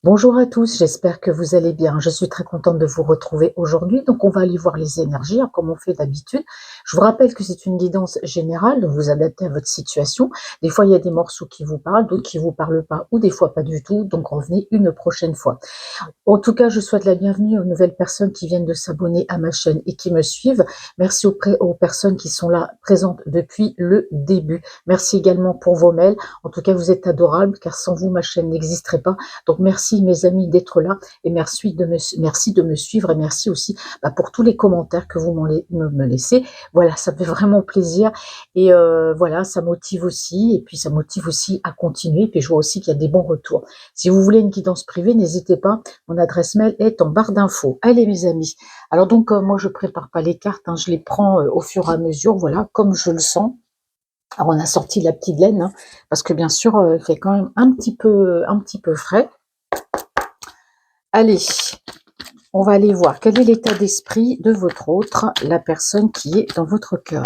Bonjour à tous, j'espère que vous allez bien. Je suis très contente de vous retrouver aujourd'hui. Donc, on va aller voir les énergies, hein, comme on fait d'habitude. Je vous rappelle que c'est une guidance générale, donc vous adaptez à votre situation. Des fois, il y a des morceaux qui vous parlent, d'autres qui vous parlent pas, ou des fois pas du tout. Donc, revenez une prochaine fois. En tout cas, je souhaite la bienvenue aux nouvelles personnes qui viennent de s'abonner à ma chaîne et qui me suivent. Merci aux personnes qui sont là, présentes depuis le début. Merci également pour vos mails. En tout cas, vous êtes adorables, car sans vous, ma chaîne n'existerait pas. Donc, merci mes amis d'être là et merci de me suivre et merci aussi pour tous les commentaires que vous me laissez. Voilà, ça fait vraiment plaisir et voilà, ça motive aussi et puis ça motive aussi à continuer. Et puis je vois aussi qu'il y a des bons retours. Si vous voulez une guidance privée, n'hésitez pas. Mon adresse mail est en barre d'infos. Allez mes amis. Alors donc moi je prépare pas les cartes, hein, je les prends au fur et à mesure, voilà, comme je le sens. Alors on a sorti la petite laine, hein, parce que bien sûr il fait quand même un petit peu frais. Allez, on va aller voir quel est l'état d'esprit de votre autre, la personne qui est dans votre cœur.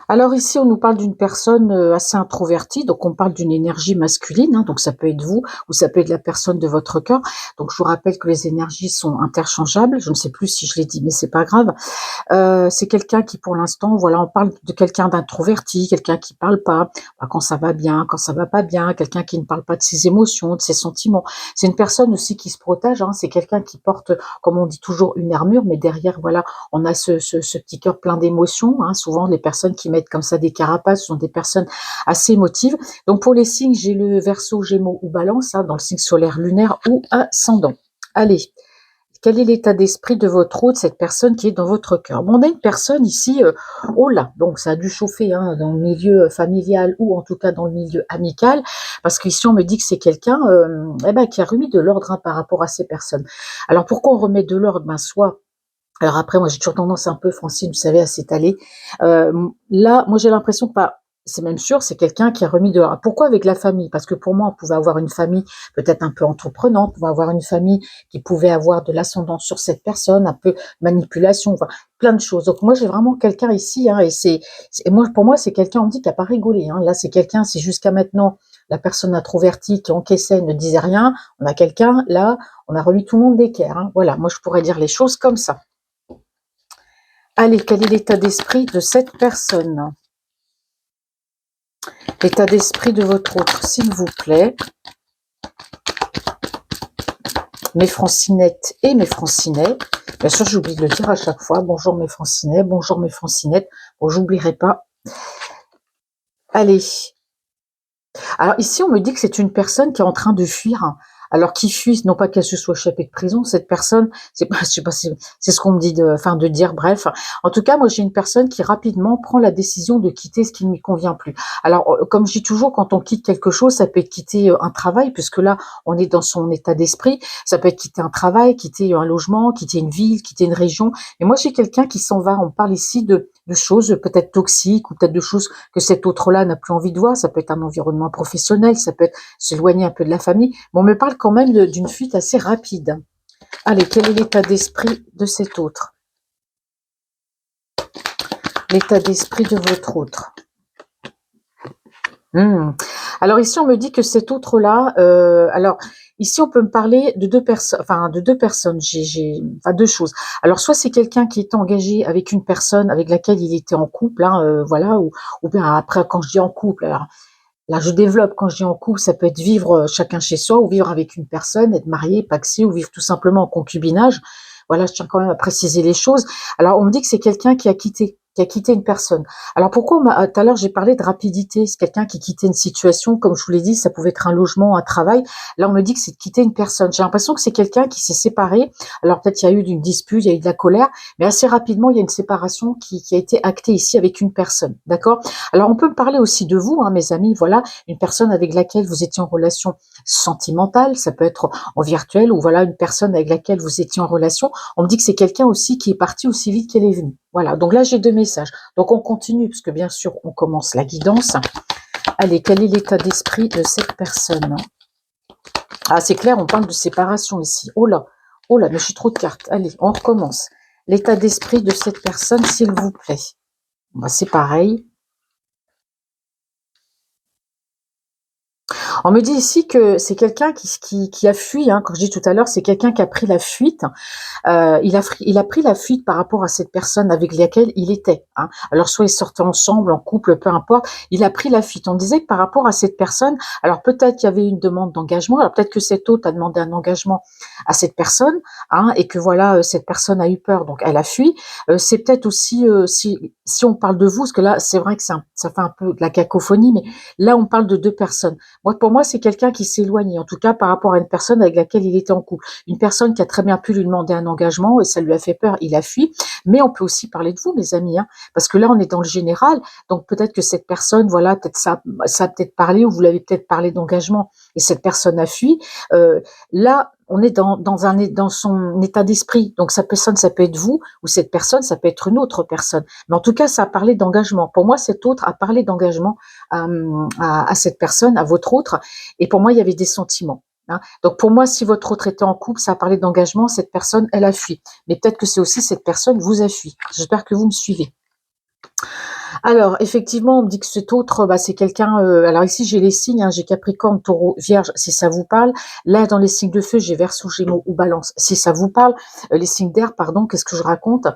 Alors ici, on nous parle d'une personne assez introvertie, donc on parle d'une énergie masculine, hein, donc ça peut être vous ou ça peut être la personne de votre cœur. Donc je vous rappelle que les énergies sont interchangeables, je ne sais plus si je l'ai dit, mais c'est pas grave. C'est quelqu'un qui pour l'instant, voilà, on parle de quelqu'un d'introverti, quelqu'un qui parle pas, quand ça va bien, quand ça va pas bien, quelqu'un qui ne parle pas de ses émotions, de ses sentiments. C'est une personne aussi qui se protège, hein, c'est quelqu'un qui porte, comme on dit toujours, une armure, mais derrière, voilà, on a ce petit cœur plein d'émotions, hein. Souvent, les personnes qui mettent comme ça des carapaces sont des personnes assez émotives. Donc pour les signes, j'ai le Verseau, Gémeaux ou Balance, hein, dans le signe solaire, lunaire ou ascendant. Allez, quel est l'état d'esprit de votre hôte, cette personne qui est dans votre cœur? Bon, on a une personne ici, oh là, donc ça a dû chauffer, hein, dans le milieu familial ou en tout cas dans le milieu amical, parce qu'ici on me dit que c'est quelqu'un qui a remis de l'ordre, hein, par rapport à ces personnes. Alors pourquoi on remet de l'ordre? Soit alors après, moi j'ai toujours tendance un peu, Francine, vous savez, à s'étaler. Là, moi j'ai l'impression que pas, c'est même sûr, c'est quelqu'un qui a remis de l'ordre. Pourquoi avec la famille? Parce que pour moi, on pouvait avoir une famille peut-être un peu entreprenante, on pouvait avoir une famille qui pouvait avoir de l'ascendant sur cette personne, un peu manipulation, enfin, plein de choses. Donc moi j'ai vraiment quelqu'un ici, hein, et moi, pour moi, c'est quelqu'un, on me dit, qui a pas rigolé, hein. Là, c'est quelqu'un, c'est jusqu'à maintenant la personne introvertie qui encaissait, ne disait rien. On a quelqu'un, là, on a remis tout le monde d'équerre, hein. Voilà, moi je pourrais dire les choses comme ça. Allez, quel est l'état d'esprit de cette personne? L'état d'esprit de votre autre, s'il vous plaît. Mes francinettes et mes francinets. Bien sûr, j'oublie de le dire à chaque fois. Bonjour mes francinets, bonjour mes francinettes. Bon, j'oublierai pas. Allez. Alors ici, on me dit que c'est une personne qui est en train de fuir. Alors qui fuit, non pas qu'elle se soit échappée de prison, cette personne, c'est pas, je sais pas, c'est ce qu'on me dit de dire, bref. En tout cas, moi j'ai une personne qui rapidement prend la décision de quitter ce qui ne lui convient plus. Alors, comme je dis toujours, quand on quitte quelque chose, ça peut être quitter un travail, puisque là, on est dans son état d'esprit. Ça peut être quitter un travail, quitter un logement, quitter une ville, quitter une région. Et moi, j'ai quelqu'un qui s'en va. On parle ici de choses peut-être toxiques ou peut-être de choses que cet autre-là n'a plus envie de voir. Ça peut être un environnement professionnel, ça peut être s'éloigner un peu de la famille. Mais on me parle quand même d'une fuite assez rapide. Allez, quel est l'état d'esprit de cet autre? L'état d'esprit de votre autre. Alors ici, on me dit que cet autre-là, alors ici, on peut me parler de deux personnes, enfin de deux personnes. Enfin deux choses. Alors soit c'est quelqu'un qui est engagé avec une personne avec laquelle il était en couple, hein, voilà, ou bien après quand je dis en couple, alors là je développe, quand je dis en couple, ça peut être vivre chacun chez soi ou vivre avec une personne, être marié, pacsé ou vivre tout simplement en concubinage. Voilà, je tiens quand même à préciser les choses. Alors on me dit que c'est quelqu'un qui a quitté une personne. Alors pourquoi tout à l'heure j'ai parlé de rapidité, c'est quelqu'un qui quittait une situation, comme je vous l'ai dit, ça pouvait être un logement, un travail. Là on me dit que c'est de quitter une personne. J'ai l'impression que c'est quelqu'un qui s'est séparé. Alors peut-être il y a eu une dispute, il y a eu de la colère, mais assez rapidement il y a une séparation qui a été actée ici avec une personne. D'accord? Alors on peut me parler aussi de vous, hein, mes amis, voilà, une personne avec laquelle vous étiez en relation sentimentale, ça peut être en virtuel, ou voilà, une personne avec laquelle vous étiez en relation. On me dit que c'est quelqu'un aussi qui est parti aussi vite qu'elle est venue. Voilà, donc là j'ai deux messages. Donc on continue, parce que bien sûr on commence la guidance. Allez, quel est l'état d'esprit de cette personne? Ah, c'est clair, on parle de séparation ici. Oh là, mais je suis trop de cartes. Allez, on recommence. L'état d'esprit de cette personne, s'il vous plaît. C'est pareil. On me dit ici que c'est quelqu'un qui a fui, hein, quand je dis tout à l'heure, c'est quelqu'un qui a pris la fuite. Il a pris la fuite par rapport à cette personne avec laquelle il était, hein. Alors soit ils sortaient ensemble, en couple, peu importe, il a pris la fuite. On disait que par rapport à cette personne, alors peut-être qu'il y avait une demande d'engagement, alors peut-être que cet autre a demandé un engagement à cette personne, hein, et que voilà, cette personne a eu peur, donc elle a fui. C'est peut-être aussi, si on parle de vous, parce que là, c'est vrai que ça fait un peu de la cacophonie, mais là, on parle de 2 personnes. Moi, pour moi, c'est quelqu'un qui s'éloignait, en tout cas par rapport à une personne avec laquelle il était en couple. Une personne qui a très bien pu lui demander un engagement et ça lui a fait peur, il a fui. Mais on peut aussi parler de vous, mes amis, hein, parce que là, on est dans le général. Donc peut-être que cette personne, voilà, peut-être ça a peut-être parlé ou vous l'avez peut-être parlé d'engagement et cette personne a fui. Là, on est dans son état d'esprit. Donc cette personne, ça peut être vous ou cette personne, ça peut être une autre personne. Mais en tout cas, ça a parlé d'engagement. Pour moi, cet autre a parlé d'engagement à cette personne, à votre autre. Et pour moi, il y avait des sentiments. Hein. Donc pour moi, si votre autre était en couple, ça a parlé d'engagement, cette personne, elle a fui. Mais peut-être que c'est aussi cette personne vous a fui. J'espère que vous me suivez. Alors, effectivement, on me dit que cet autre, bah, c'est quelqu'un. Alors ici, j'ai les signes, hein, j'ai Capricorne, Taureau, Vierge, si ça vous parle. Là, dans les signes de feu, j'ai Verseau, Gémeaux ou Balance, si ça vous parle. Les signes d'air, pardon, qu'est-ce que je raconte?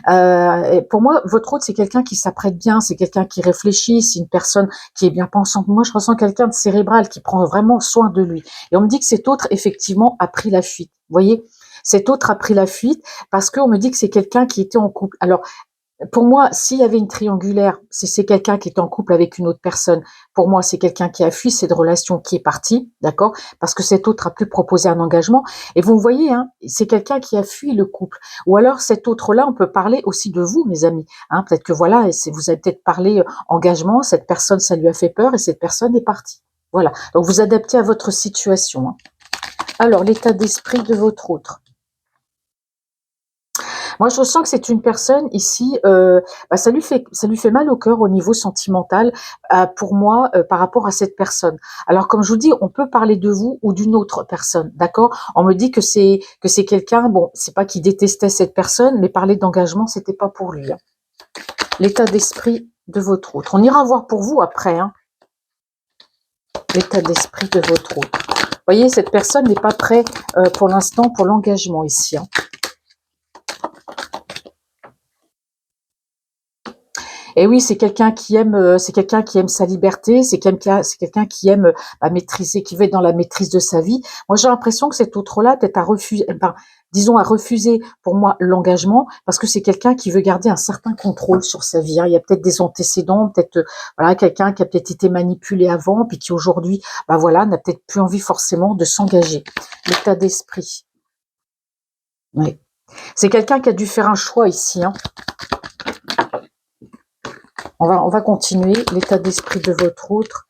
Et pour moi, votre autre, c'est quelqu'un qui s'apprête bien, c'est quelqu'un qui réfléchit, c'est une personne qui est bien pensante. Moi, je ressens quelqu'un de cérébral qui prend vraiment soin de lui. Et on me dit que cet autre, effectivement, a pris la fuite. Vous voyez? Cet autre a pris la fuite parce qu'on me dit que c'est quelqu'un qui était en couple. Alors, pour moi, s'il y avait une triangulaire, si c'est quelqu'un qui est en couple avec une autre personne, pour moi, c'est quelqu'un qui a fui cette relation, qui est parti, d'accord? Parce que cet autre a pu proposer un engagement. Et vous me voyez, hein, c'est quelqu'un qui a fui le couple. Ou alors, cet autre-là, on peut parler aussi de vous, mes amis. Hein, peut-être que voilà, vous avez peut-être parlé engagement, cette personne, ça lui a fait peur et cette personne est partie. Voilà. Donc, vous adaptez à votre situation. Hein. Alors, l'état d'esprit de votre autre. Moi, je ressens que c'est une personne ici, bah, ça lui fait mal au cœur au niveau sentimental, pour moi, par rapport à cette personne. Alors comme je vous dis, on peut parler de vous ou d'une autre personne, d'accord? On me dit que c'est quelqu'un, bon, c'est pas qu'il détestait cette personne, mais parler d'engagement, c'était pas pour lui, hein. L'état d'esprit de votre autre. On ira voir pour vous après, hein, l'état d'esprit de votre autre. Vous voyez, cette personne n'est pas prête, pour l'instant pour l'engagement ici, hein. Et oui, c'est quelqu'un qui aime sa liberté, c'est quelqu'un qui aime bah, maîtriser, qui veut être dans la maîtrise de sa vie. Moi, j'ai l'impression que cet autre-là, peut-être a refusé, ben, disons, a refusé pour moi l'engagement parce que c'est quelqu'un qui veut garder un certain contrôle sur sa vie. Hein. Il y a peut-être des antécédents, peut-être voilà quelqu'un qui a peut-être été manipulé avant, puis qui aujourd'hui, bah voilà, n'a peut-être plus envie forcément de s'engager. L'état d'esprit. Oui. C'est quelqu'un qui a dû faire un choix ici. Hein. On va continuer. L'état d'esprit de votre autre.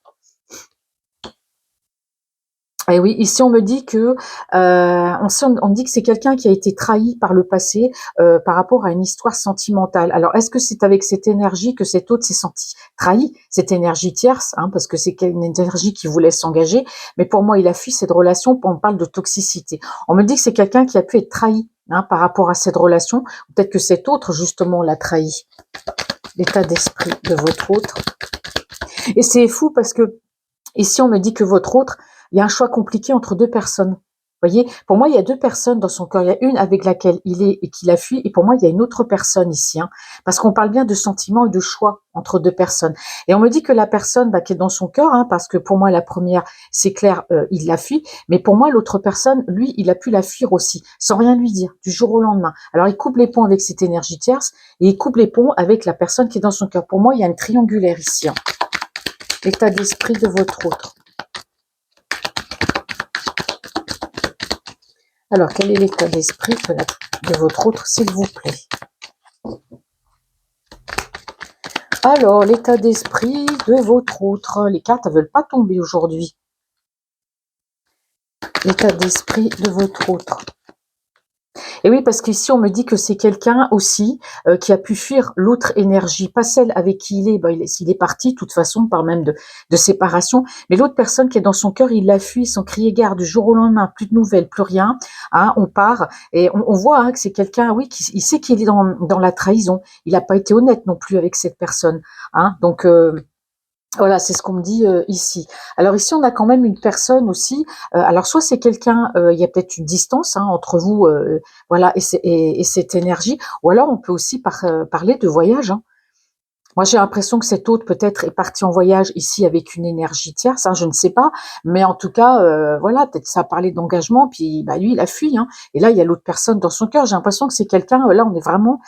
Et oui, ici on me dit que on dit que c'est quelqu'un qui a été trahi par le passé par rapport à une histoire sentimentale. Alors est-ce que c'est avec cette énergie que cet autre s'est senti trahi, cette énergie tierce, hein, parce que c'est une énergie qui voulait s'engager, mais pour moi il a fui cette relation. On parle de toxicité. On me dit que c'est quelqu'un qui a pu être trahi, hein, par rapport à cette relation. Peut-être que cet autre justement l'a trahi. L'état d'esprit de votre autre. Et c'est fou parce que ici, on me dit que votre autre, il y a un choix compliqué entre 2 personnes. Vous voyez? Pour moi, il y a 2 personnes dans son cœur. Il y a une avec laquelle il est et qu'il a fui et pour moi, il y a une autre personne ici, hein. Parce qu'on parle bien de sentiments et de choix entre 2 personnes. Et on me dit que la personne, bah, qui est dans son cœur, hein, parce que pour moi, la première, c'est clair, il l'a fui. Mais pour moi, l'autre personne, lui, il a pu la fuir aussi, sans rien lui dire, du jour au lendemain. Alors, il coupe les ponts avec cette énergie tierce et il coupe les ponts avec la personne qui est dans son cœur. Pour moi, il y a une triangulaire ici, hein. L'état d'esprit de votre autre. Alors, quel est l'état d'esprit de votre autre, s'il vous plaît? Alors, l'état d'esprit de votre autre. Les cartes ne veulent pas tomber aujourd'hui. L'état d'esprit de votre autre. Et oui, parce qu'ici, on me dit que c'est quelqu'un aussi qui a pu fuir l'autre énergie, pas celle avec qui il est. Ben, il est parti, de toute façon, on parle même de séparation. Mais l'autre personne qui est dans son cœur, il l'a fui sans crier gare du jour au lendemain. Plus de nouvelles, plus rien. Hein, on part et on voit hein, que c'est quelqu'un, oui, il sait qu'il est dans la trahison. Il n'a pas été honnête non plus avec cette personne. Hein, donc, Voilà, c'est ce qu'on me dit, ici. Alors ici, on a quand même une personne aussi, alors soit c'est quelqu'un, il y a peut-être une distance, hein, entre vous, voilà et cette énergie, ou alors on peut aussi parler de voyage, hein. Moi, j'ai l'impression que cet autre peut-être est parti en voyage ici avec une énergie tierce, hein, je ne sais pas, mais en tout cas, voilà, peut-être ça a parlé d'engagement, puis bah, lui, il a fui, hein, et là, il y a l'autre personne dans son cœur. J'ai l'impression que c'est quelqu'un, là, on est vraiment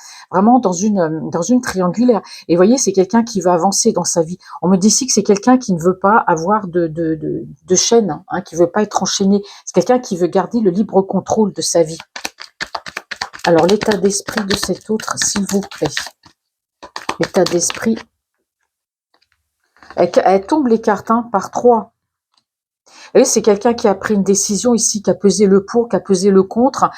dans une triangulaire. Et vous voyez, c'est quelqu'un qui veut avancer dans sa vie. On me dit ici que c'est quelqu'un qui ne veut pas avoir de chaîne, hein, qui veut pas être enchaîné. C'est quelqu'un qui veut garder le libre contrôle de sa vie. Alors, l'état d'esprit de cet autre, s'il vous plaît. L'état d'esprit. Elle tombe les cartes, hein, par 3. Et c'est quelqu'un qui a pris une décision ici, qui a pesé le pour, qui a pesé le contre.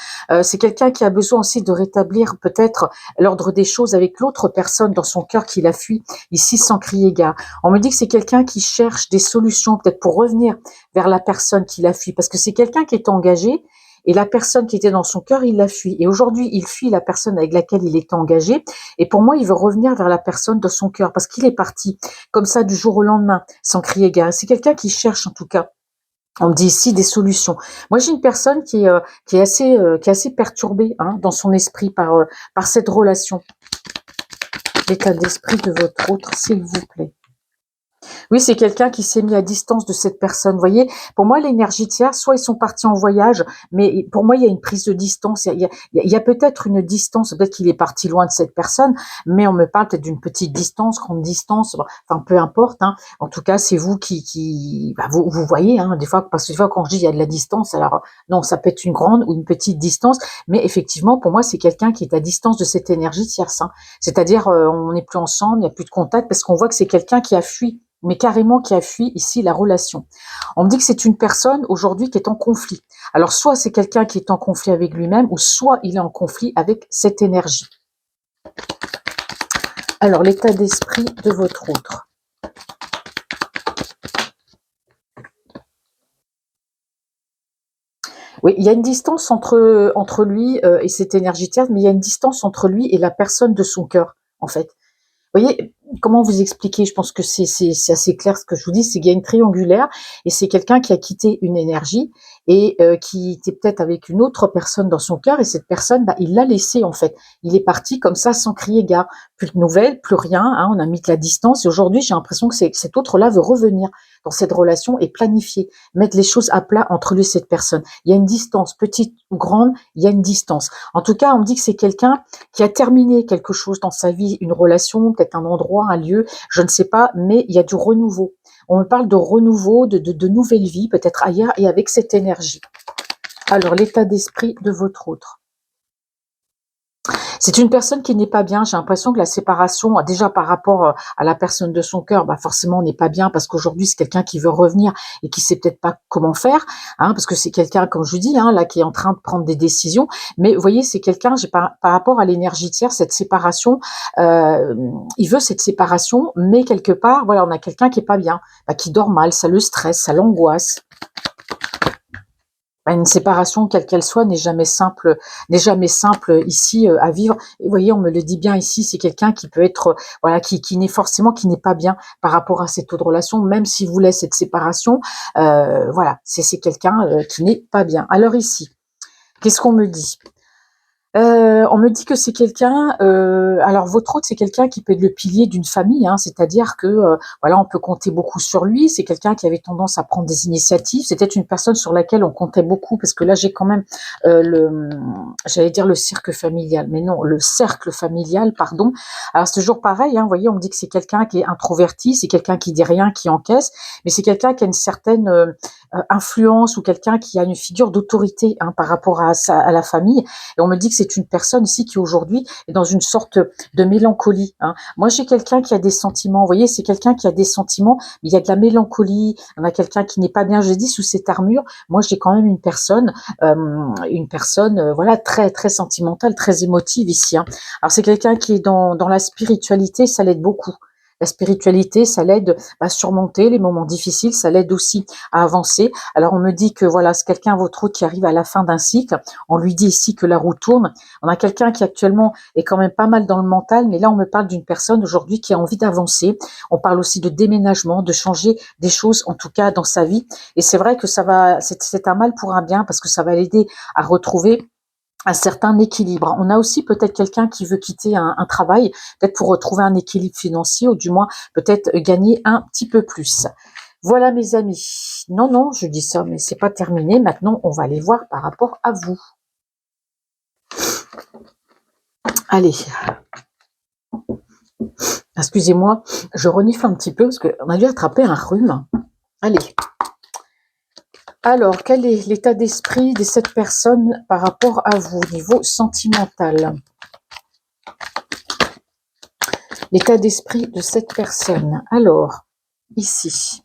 C'est quelqu'un qui a besoin aussi de rétablir peut-être l'ordre des choses avec l'autre personne dans son cœur qui l'a fui, ici sans crier gare. On me dit que c'est quelqu'un qui cherche des solutions peut-être pour revenir vers la personne qui l'a fui, parce que c'est quelqu'un qui est engagé, et la personne qui était dans son cœur, il l'a fui. Et aujourd'hui, il fuit la personne avec laquelle il était engagé. Et pour moi, il veut revenir vers la personne de son cœur, parce qu'il est parti comme ça du jour au lendemain, sans crier gare. C'est quelqu'un qui cherche en tout cas. On me dit ici des solutions. Moi, j'ai une personne qui est assez perturbée, hein, dans son esprit par cette relation. L'état d'esprit de votre autre, s'il vous plaît. Oui, c'est quelqu'un qui s'est mis à distance de cette personne. Vous voyez, pour moi, l'énergie tierce, soit ils sont partis en voyage, mais pour moi, il y a une prise de distance. Il y a peut-être une distance, peut-être qu'il est parti loin de cette personne, mais on me parle peut-être d'une petite distance, grande distance, enfin, peu importe, hein. En tout cas, c'est vous vous voyez, hein, des fois, parce que des fois, quand je dis il y a de la distance, alors, non, ça peut être une grande ou une petite distance, mais effectivement, pour moi, c'est quelqu'un qui est à distance de cette énergie tierce, hein. C'est-à-dire, on n'est plus ensemble, il n'y a plus de contact, parce qu'on voit que c'est quelqu'un qui a fui, mais carrément qui a fui ici la relation. On me dit que c'est une personne aujourd'hui qui est en conflit. Alors soit c'est quelqu'un qui est en conflit avec lui-même, ou soit il est en conflit avec cette énergie. Alors l'état d'esprit de votre autre. Oui, il y a une distance entre lui et cette énergie tierce, mais il y a une distance entre lui et la personne de son cœur, en fait. Vous voyez, comment vous expliquer? Je pense que c'est assez clair ce que je vous dis, c'est qu'il y a une triangulaire et c'est quelqu'un qui a quitté une énergie et qui était peut-être avec une autre personne dans son cœur et cette personne, bah, il l'a laissé en fait. Il est parti comme ça sans crier gare. Plus de nouvelles, plus rien, hein, on a mis de la distance et aujourd'hui j'ai l'impression que cet autre-là veut revenir dans cette relation et planifier, mettre les choses à plat entre lui et cette personne. Il y a une distance, petite ou grande, il y a une distance. En tout cas, on me dit que c'est quelqu'un qui a terminé quelque chose dans sa vie, une relation, peut-être un endroit, un lieu, je ne sais pas, mais il y a du renouveau. On me parle de renouveau, de nouvelle vie, peut-être ailleurs et avec cette énergie. Alors, l'état d'esprit de votre autre. C'est une personne qui n'est pas bien. J'ai l'impression que la séparation, déjà par rapport à la personne de son cœur, bah forcément on n'est pas bien parce qu'aujourd'hui c'est quelqu'un qui veut revenir et qui sait peut-être pas comment faire, hein, parce que c'est quelqu'un, comme je vous dis, hein, là qui est en train de prendre des décisions. Mais vous voyez, c'est quelqu'un, par rapport à l'énergie tiers, cette séparation, il veut cette séparation, mais quelque part, voilà, on a quelqu'un qui est pas bien, bah, qui dort mal, ça le stresse, ça l'angoisse. Une séparation, quelle qu'elle soit, n'est jamais simple ici à vivre. Et vous voyez, on me le dit bien ici, c'est quelqu'un qui peut être, voilà, qui n'est forcément, qui n'est pas bien par rapport à cette autre relation, même s'il voulait cette séparation. Voilà, c'est quelqu'un qui n'est pas bien. Alors ici, qu'est-ce qu'on me dit? On me dit que c'est quelqu'un, alors votre autre, c'est quelqu'un qui peut être le pilier d'une famille, hein, c'est-à-dire que, voilà, on peut compter beaucoup sur lui. C'est quelqu'un qui avait tendance à prendre des initiatives. C'était une personne sur laquelle on comptait beaucoup parce que là, j'ai quand même, j'allais dire le cirque familial, mais non, le cercle familial, pardon. Alors c'est toujours pareil, hein, vous voyez, on me dit que c'est quelqu'un qui est introverti, c'est quelqu'un qui dit rien, qui encaisse, mais c'est quelqu'un qui a une certaine, influence ou quelqu'un qui a une figure d'autorité, hein, par rapport à la famille. Et on me dit que c'est une personne ici qui aujourd'hui est dans une sorte de mélancolie, hein. Moi, j'ai quelqu'un qui a des sentiments. Vous voyez, c'est quelqu'un qui a des sentiments, mais il y a de la mélancolie. On a quelqu'un qui n'est pas bien. Je dis sous cette armure. Moi, j'ai quand même une personne, voilà, très très sentimentale, très émotive ici, hein. Alors c'est quelqu'un qui est dans la spiritualité, ça l'aide beaucoup. La spiritualité, ça l'aide à surmonter les moments difficiles, ça l'aide aussi à avancer. Alors on me dit que voilà, c'est quelqu'un, votre autre, qui arrive à la fin d'un cycle. On lui dit ici que la roue tourne. On a quelqu'un qui actuellement est quand même pas mal dans le mental, mais là on me parle d'une personne aujourd'hui qui a envie d'avancer. On parle aussi de déménagement, de changer des choses, en tout cas dans sa vie. Et c'est vrai que c'est un mal pour un bien, parce que ça va l'aider à retrouver un certain équilibre. On a aussi peut-être quelqu'un qui veut quitter un travail, peut-être pour retrouver un équilibre financier, ou du moins peut-être gagner un petit peu plus. Voilà mes amis. Non, non, je dis ça, mais c'est pas terminé. Maintenant, on va aller voir par rapport à vous. Allez. Excusez-moi, je renifle un petit peu parce qu'on a dû attraper un rhume. Allez. Alors, quel est l'état d'esprit de cette personne par rapport à vous, au niveau sentimental? L'état d'esprit de cette personne. Alors, ici.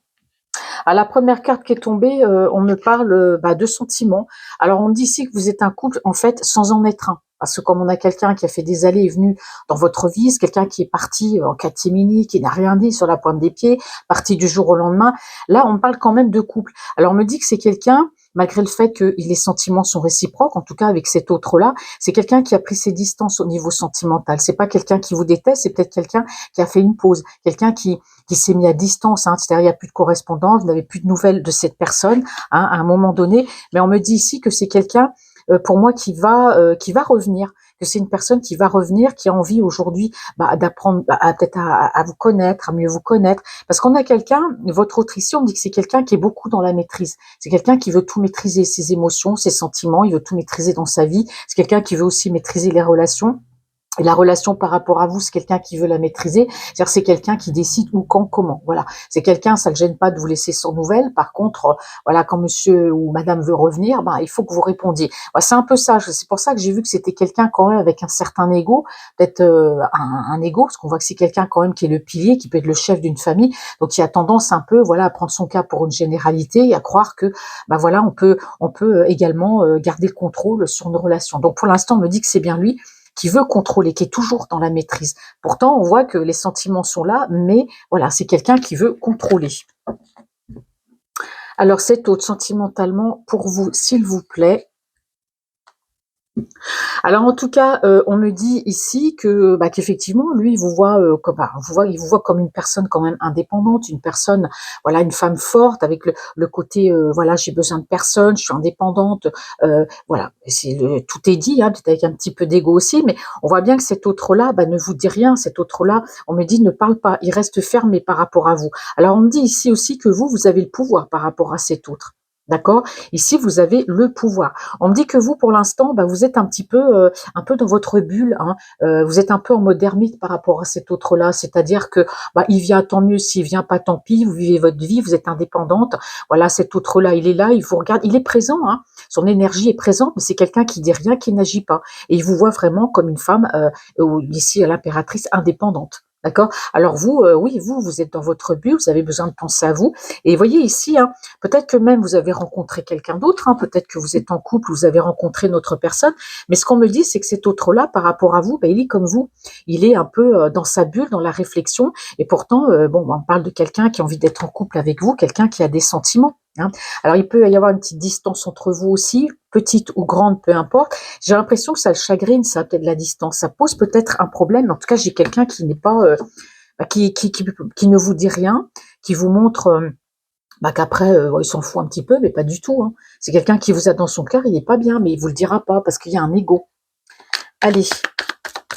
À la première carte qui est tombée, on me parle de sentiments. Alors, on dit ici que vous êtes un couple, en fait, sans en être un. Parce que comme on a quelqu'un qui a fait des allées et venues dans votre vie, c'est quelqu'un qui est parti en catimini, qui n'a rien dit sur la pointe des pieds, parti du jour au lendemain. Là, on parle quand même de couple. Alors, on me dit que c'est quelqu'un, malgré le fait que les sentiments sont réciproques, en tout cas avec cet autre-là, c'est quelqu'un qui a pris ses distances au niveau sentimental. C'est pas quelqu'un qui vous déteste, c'est peut-être quelqu'un qui a fait une pause, quelqu'un qui s'est mis à distance, hein, c'est-à-dire il n'y a plus de correspondance, vous n'avez plus de nouvelles de cette personne, hein, à un moment donné, mais on me dit ici que c'est quelqu'un, pour moi, qui va revenir, que c'est une personne qui va revenir, qui a envie aujourd'hui d'apprendre peut-être à vous connaître, à mieux vous connaître, parce qu'on a quelqu'un, votre autre ici, on dit que c'est quelqu'un qui est beaucoup dans la maîtrise, c'est quelqu'un qui veut tout maîtriser, ses émotions, ses sentiments, il veut tout maîtriser dans sa vie, c'est quelqu'un qui veut aussi maîtriser les relations. Et la relation par rapport à vous, c'est quelqu'un qui veut la maîtriser, c'est-à-dire c'est quelqu'un qui décide où, quand, comment. Voilà, c'est quelqu'un, ça ne le gêne pas de vous laisser sans nouvelles. Par contre, voilà, quand monsieur ou madame veut revenir, il faut que vous répondiez. Voilà, c'est un peu ça. C'est pour ça que j'ai vu que c'était quelqu'un quand même avec un certain ego, peut-être un ego, parce qu'on voit que c'est quelqu'un quand même qui est le pilier, qui peut être le chef d'une famille. Donc il y a tendance un peu, voilà, à prendre son cas pour une généralité et à croire que, voilà, on peut également garder le contrôle sur une relation. Donc pour l'instant, on me dit que c'est bien lui qui veut contrôler, qui est toujours dans la maîtrise. Pourtant, on voit que les sentiments sont là, mais voilà, c'est quelqu'un qui veut contrôler. Alors, cet autre, sentimentalement, pour vous, s'il vous plaît. Alors en tout cas, on me dit ici que qu'effectivement, lui, il vous voit il vous voit comme une personne quand même indépendante, une personne, voilà, une femme forte avec le côté, voilà, j'ai besoin de personne, je suis indépendante, voilà, tout est dit, hein, peut-être avec un petit peu d'ego aussi, mais on voit bien que cet autre-là, ne vous dit rien, cet autre-là, on me dit ne parle pas, il reste fermé par rapport à vous. Alors on me dit ici aussi que vous avez le pouvoir par rapport à cet autre. D'accord? Ici, vous avez le pouvoir. On me dit que vous, pour l'instant, vous êtes un peu dans votre bulle, hein. Vous êtes un peu en mode ermite par rapport à cet autre-là, c'est-à-dire que il vient, tant mieux, s'il vient pas, tant pis. Vous vivez votre vie, vous êtes indépendante. Voilà, cet autre-là, il est là, il vous regarde, il est présent, hein. Son énergie est présente, mais c'est quelqu'un qui dit rien, qui n'agit pas, et il vous voit vraiment comme une femme, ici l'impératrice indépendante. D'accord? Alors vous, oui, vous êtes dans votre bulle, vous avez besoin de penser à vous. Et voyez ici, hein, peut-être que même vous avez rencontré quelqu'un d'autre, hein, peut-être que vous êtes en couple, vous avez rencontré une autre personne, mais ce qu'on me dit, c'est que cet autre-là, par rapport à vous, il est comme vous, il est un peu dans sa bulle, dans la réflexion, et pourtant, on parle de quelqu'un qui a envie d'être en couple avec vous, quelqu'un qui a des sentiments, hein. Alors il peut y avoir une petite distance entre vous aussi, petite ou grande, peu importe. J'ai l'impression que ça le chagrine, ça, peut-être la distance, ça pose peut-être un problème. En tout cas, j'ai quelqu'un qui n'est pas, qui ne vous dit rien, qui vous montre qu'après, il s'en fout un petit peu, mais pas du tout, hein. C'est quelqu'un qui vous a dans son cœur, il est pas bien, mais il vous le dira pas parce qu'il y a un ego. Allez,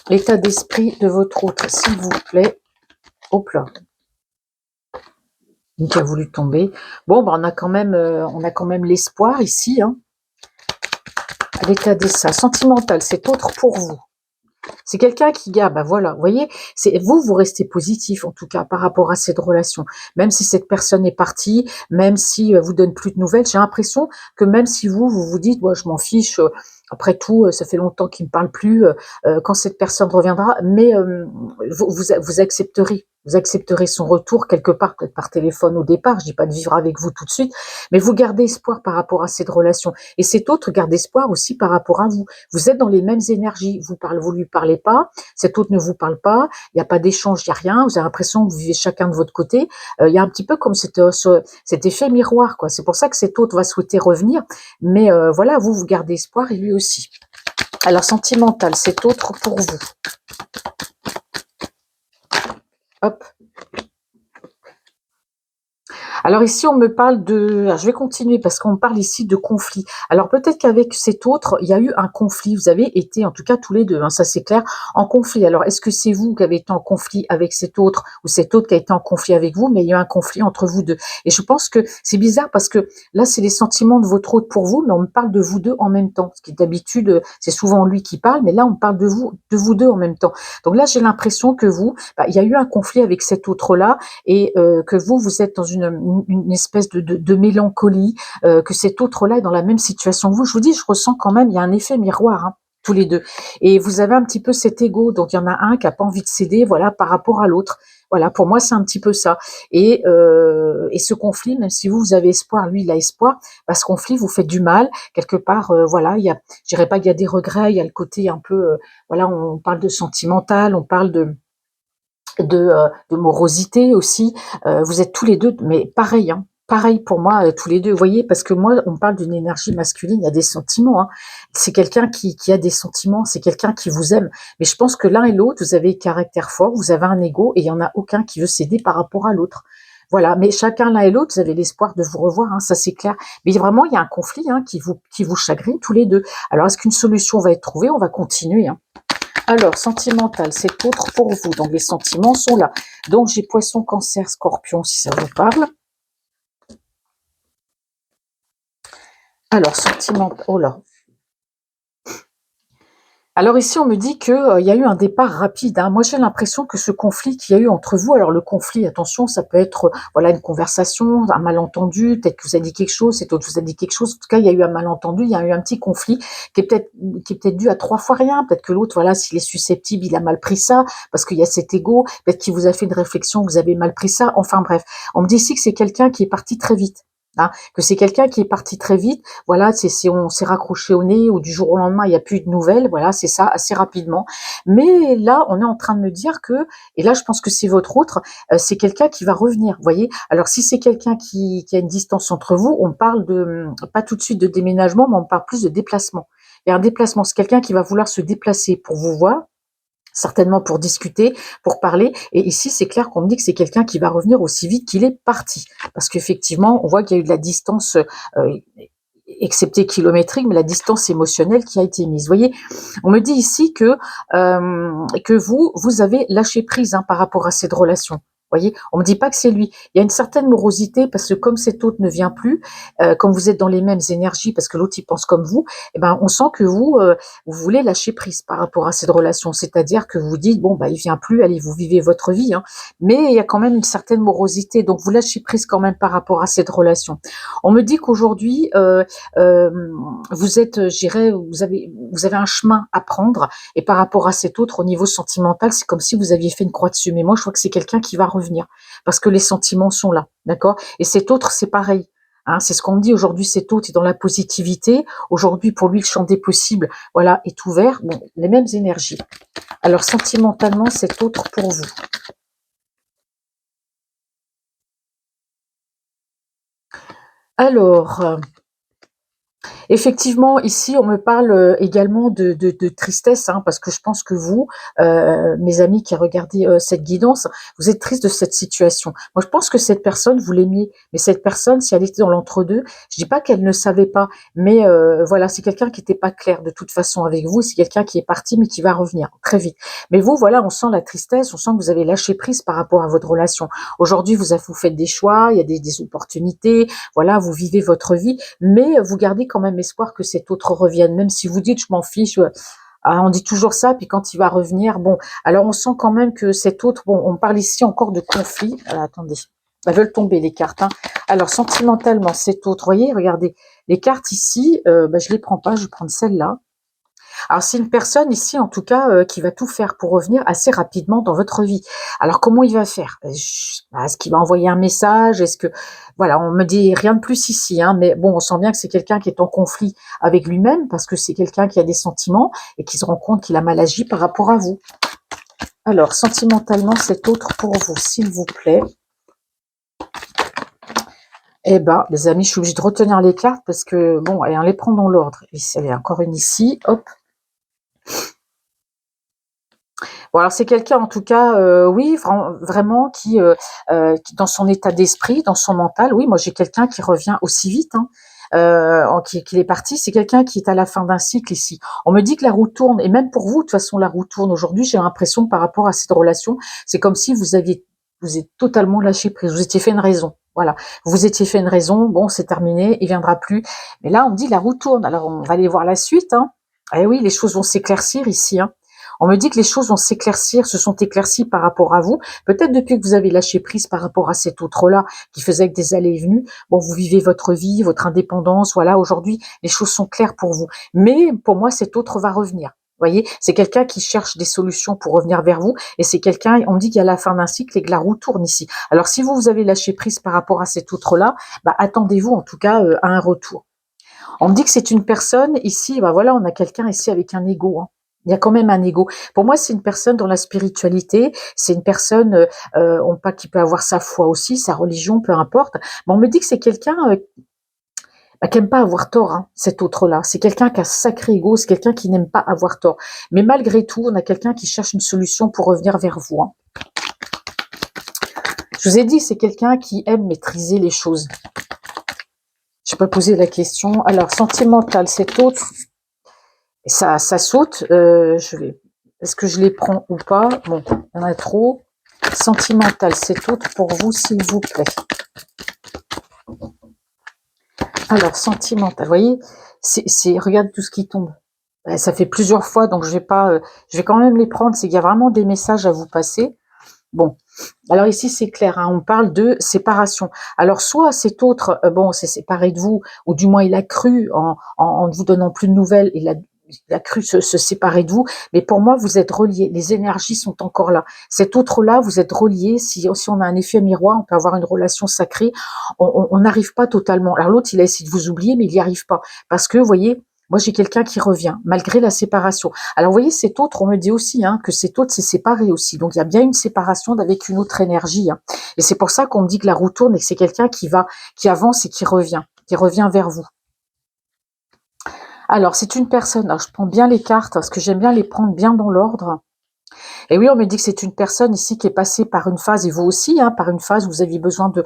l'état d'esprit de votre autre, s'il vous plaît. Hop là. Qui a voulu tomber. Bon, on a quand même l'espoir ici, hein. L'état d'esprit sentimental, c'est autre pour vous. C'est quelqu'un qui garde, voilà, vous voyez, c'est vous restez positif en tout cas par rapport à cette relation. Même si cette personne est partie, même si vous donne plus de nouvelles, j'ai l'impression que même si vous vous dites, moi je m'en fiche, après tout, ça fait longtemps qu'il me parle plus, quand cette personne reviendra, mais vous accepterez. vous accepterez son retour quelque part, peut-être par téléphone au départ, je dis pas de vivre avec vous tout de suite, mais vous gardez espoir par rapport à cette relation. Et cet autre garde espoir aussi par rapport à vous. Vous êtes dans les mêmes énergies, vous lui parlez pas, cet autre ne vous parle pas, il n'y a pas d'échange, il n'y a rien, vous avez l'impression que vous vivez chacun de votre côté. Il y a un petit peu comme cet effet miroir, quoi. C'est pour ça que cet autre va souhaiter revenir, mais voilà, vous gardez espoir et lui aussi. Alors, sentimental, cet autre pour vous. Hop. Alors ici, on me parle de... Alors, je vais continuer parce qu'on parle ici de conflit. Alors peut-être qu'avec cet autre, il y a eu un conflit. Vous avez été, en tout cas tous les deux, hein, ça c'est clair, en conflit. Alors est-ce que c'est vous qui avez été en conflit avec cet autre ou cet autre qui a été en conflit avec vous, mais il y a eu un conflit entre vous deux. Et je pense que c'est bizarre parce que là, c'est les sentiments de votre autre pour vous, mais on me parle de vous deux en même temps. Ce qui d'habitude, c'est souvent lui qui parle, mais là, on parle de vous deux en même temps. Donc là, j'ai l'impression que vous, il y a eu un conflit avec cet autre-là et que vous êtes dans une espèce de mélancolie, que cet autre-là est dans la même situation que vous. Je vous dis, je ressens quand même, il y a un effet miroir, hein, tous les deux. Et vous avez un petit peu cet ego, donc il y en a un qui a pas envie de céder, voilà, par rapport à l'autre. Voilà, pour moi, c'est un petit peu ça. Et ce conflit, même si vous avez espoir, lui, il a espoir, ce conflit vous fait du mal. Quelque part, voilà, il y a, je dirais pas qu'il y a des regrets, il y a le côté un peu, voilà, on parle de sentimental, on parle de morosité aussi. Vous êtes tous les deux, mais pareil, hein, pareil pour moi, tous les deux. Vous voyez, parce que moi, on parle d'une énergie masculine, il y a des sentiments. Hein. C'est quelqu'un qui a des sentiments, c'est quelqu'un qui vous aime. Mais je pense que l'un et l'autre, vous avez un caractère fort, vous avez un ego, et il y en a aucun qui veut céder par rapport à l'autre. Voilà, mais chacun l'un et l'autre, vous avez l'espoir de vous revoir, hein, ça c'est clair. Mais vraiment, il y a un conflit hein, qui vous chagrine tous les deux. Alors, est-ce qu'une solution va être trouvée? On va continuer. Hein. Alors, sentimental, c'est autre pour vous. Donc, les sentiments sont là. Donc, j'ai poisson, cancer, scorpion, si ça vous parle. Alors, sentimental, oh là. Alors ici, on me dit que il y a eu un départ rapide. Hein. Moi, j'ai l'impression que ce conflit qu'il y a eu entre vous, alors le conflit, attention, ça peut être voilà une conversation, un malentendu, peut-être que vous avez dit quelque chose, cet autre vous a dit quelque chose. En tout cas, il y a eu un malentendu, il y a eu un petit conflit qui est peut-être dû à 3 fois rien. Peut-être que l'autre, voilà, s'il est susceptible, il a mal pris ça parce qu'il y a cet ego. Peut-être qu'il vous a fait une réflexion, vous avez mal pris ça. Enfin bref, on me dit ici que c'est quelqu'un qui est parti très vite. Hein, que c'est quelqu'un qui est parti très vite, voilà, c'est on s'est raccroché au nez ou du jour au lendemain il n'y a plus de nouvelles, voilà, c'est ça, assez rapidement. Mais là, on est en train de me dire que, et là je pense que c'est votre autre, c'est quelqu'un qui va revenir, vous voyez. Alors si c'est quelqu'un qui a une distance entre vous, on parle de, pas tout de suite de déménagement, mais on parle plus de déplacement. Il y a un déplacement, c'est quelqu'un qui va vouloir se déplacer pour vous voir, certainement pour discuter, pour parler. Et ici, c'est clair qu'on me dit que c'est quelqu'un qui va revenir aussi vite qu'il est parti. Parce qu'effectivement, on voit qu'il y a eu de la distance, excepté kilométrique, mais la distance émotionnelle qui a été mise. Vous voyez, on me dit ici que vous avez lâché prise hein, par rapport à cette relation. Vous voyez, on me dit pas que c'est lui. Il y a une certaine morosité parce que comme cet autre ne vient plus, comme vous êtes dans les mêmes énergies, parce que l'autre il pense comme vous, eh ben on sent que vous voulez lâcher prise par rapport à cette relation. C'est-à-dire que vous vous dites bon bah il vient plus, allez vous vivez votre vie, hein. Mais il y a quand même une certaine morosité, donc vous lâchez prise quand même par rapport à cette relation. On me dit qu'aujourd'hui euh, vous êtes, j'irais, vous avez un chemin à prendre et par rapport à cet autre au niveau sentimental, c'est comme si vous aviez fait une croix dessus. Mais moi, je crois que c'est quelqu'un qui va revenir parce que les sentiments sont là, d'accord? Et cet autre, c'est pareil. Hein, c'est ce qu'on me dit aujourd'hui, cet autre est dans la positivité. Aujourd'hui, pour lui, le champ des possibles, voilà, est ouvert. Bon, les mêmes énergies. Alors, sentimentalement, cet autre pour vous. Alors, effectivement, ici, on me parle également de tristesse, hein, parce que je pense que vous, mes amis qui regardez cette guidance, vous êtes triste de cette situation. Moi, je pense que cette personne, vous l'aimiez, mais cette personne, si elle était dans l'entre-deux, je dis pas qu'elle ne savait pas, mais voilà, c'est quelqu'un qui n'était pas clair de toute façon avec vous, c'est quelqu'un qui est parti, mais qui va revenir très vite. Mais vous, voilà, on sent la tristesse, on sent que vous avez lâché prise par rapport à votre relation. Aujourd'hui, vous faites des choix, il y a des opportunités, voilà, vous vivez votre vie, mais vous gardez quand même espoir que cet autre revienne, même si vous dites je m'en fiche. Ah, on dit toujours ça, puis quand il va revenir, bon, alors on sent quand même que cet autre, bon, on parle ici encore de conflit. Alors, attendez, elles veulent tomber les cartes. Hein. Alors sentimentalement, cet autre, voyez, regardez, les cartes ici, je les prends pas, je vais prendre celle-là. Alors c'est une personne ici, en tout cas, qui va tout faire pour revenir assez rapidement dans votre vie. Alors comment il va faire? Est-ce qu'il va envoyer un message? Est-ce que voilà, on me dit rien de plus ici, hein, mais bon, on sent bien que c'est quelqu'un qui est en conflit avec lui-même parce que c'est quelqu'un qui a des sentiments et qui se rend compte qu'il a mal agi par rapport à vous. Alors, sentimentalement, cet autre pour vous, s'il vous plaît. Eh ben, les amis, je suis obligée de retenir les cartes parce que, bon, allez, on les prend dans l'ordre. Ici, il y a encore une ici, hop. Bon, alors c'est quelqu'un, en tout cas, oui, vraiment, qui, dans son état d'esprit, dans son mental, oui, moi j'ai quelqu'un qui revient aussi vite, hein, qu'il est parti. C'est quelqu'un qui est à la fin d'un cycle ici. On me dit que la roue tourne, et même pour vous, de toute façon, la roue tourne. Aujourd'hui, j'ai l'impression que par rapport à cette relation, c'est comme si vous êtes totalement lâché prise. Vous étiez fait une raison. Voilà. Vous étiez fait une raison. Bon, c'est terminé. Il viendra plus. Mais là, on me dit la roue tourne. Alors, on va aller voir la suite, hein. Eh oui, les choses vont s'éclaircir ici, hein. On me dit que les choses vont s'éclaircir, se sont éclaircies par rapport à vous. Peut-être depuis que vous avez lâché prise par rapport à cet autre-là qui faisait que des allées et venues. Bon, vous vivez votre vie, votre indépendance. Voilà, aujourd'hui, les choses sont claires pour vous. Mais pour moi, cet autre va revenir. Vous voyez, c'est quelqu'un qui cherche des solutions pour revenir vers vous. Et c'est quelqu'un, on me dit qu'il y a la fin d'un cycle et que la roue tourne ici. Alors, si vous avez lâché prise par rapport à cet autre-là, bah, attendez-vous en tout cas à un retour. On me dit que c'est une personne ici, bah voilà, on a quelqu'un ici avec un ego, hein. Il y a quand même un ego. Pour moi, c'est une personne dans la spiritualité, c'est une personne pas qui peut avoir sa foi aussi, sa religion, peu importe. Mais on me dit que c'est quelqu'un qui n'aime pas avoir tort, hein, cet autre-là. C'est quelqu'un qui a un sacré ego, c'est quelqu'un qui n'aime pas avoir tort. Mais malgré tout, on a quelqu'un qui cherche une solution pour revenir vers vous, hein. Je vous ai dit, c'est quelqu'un qui aime maîtriser les choses. Je peux poser la question. Alors, sentimental, cet autre, ça saute. Est-ce que je les prends ou pas? Bon, il y en a trop. Sentimental, c'est autre pour vous, s'il vous plaît. Alors, sentimental, vous voyez, regarde tout ce qui tombe. Ça fait plusieurs fois, donc je vais pas, je vais quand même les prendre. C'est qu'il y a vraiment des messages à vous passer. Bon, alors ici c'est clair, hein, on parle de séparation. Alors soit cet autre, bon, s'est séparé de vous, ou du moins il a cru en ne vous donnant plus de nouvelles, il a cru se séparer de vous, mais pour moi vous êtes reliés, les énergies sont encore là. Cet autre-là, vous êtes reliés, si on a un effet miroir, on peut avoir une relation sacrée, on n'arrive pas totalement. Alors l'autre, il a essayé de vous oublier, mais il n'y arrive pas, parce que, vous voyez, moi, j'ai quelqu'un qui revient, malgré la séparation. Alors, vous voyez, cet autre, on me dit aussi hein, que cet autre s'est séparé aussi. Donc, il y a bien une séparation avec une autre énergie, hein. Et c'est pour ça qu'on me dit que la roue tourne et que c'est quelqu'un qui avance et qui revient vers vous. Alors, c'est une personne, alors je prends bien les cartes, parce que j'aime bien les prendre bien dans l'ordre. Et oui, on me dit que c'est une personne ici qui est passée par une phase, et vous aussi, hein, par une phase où vous aviez besoin de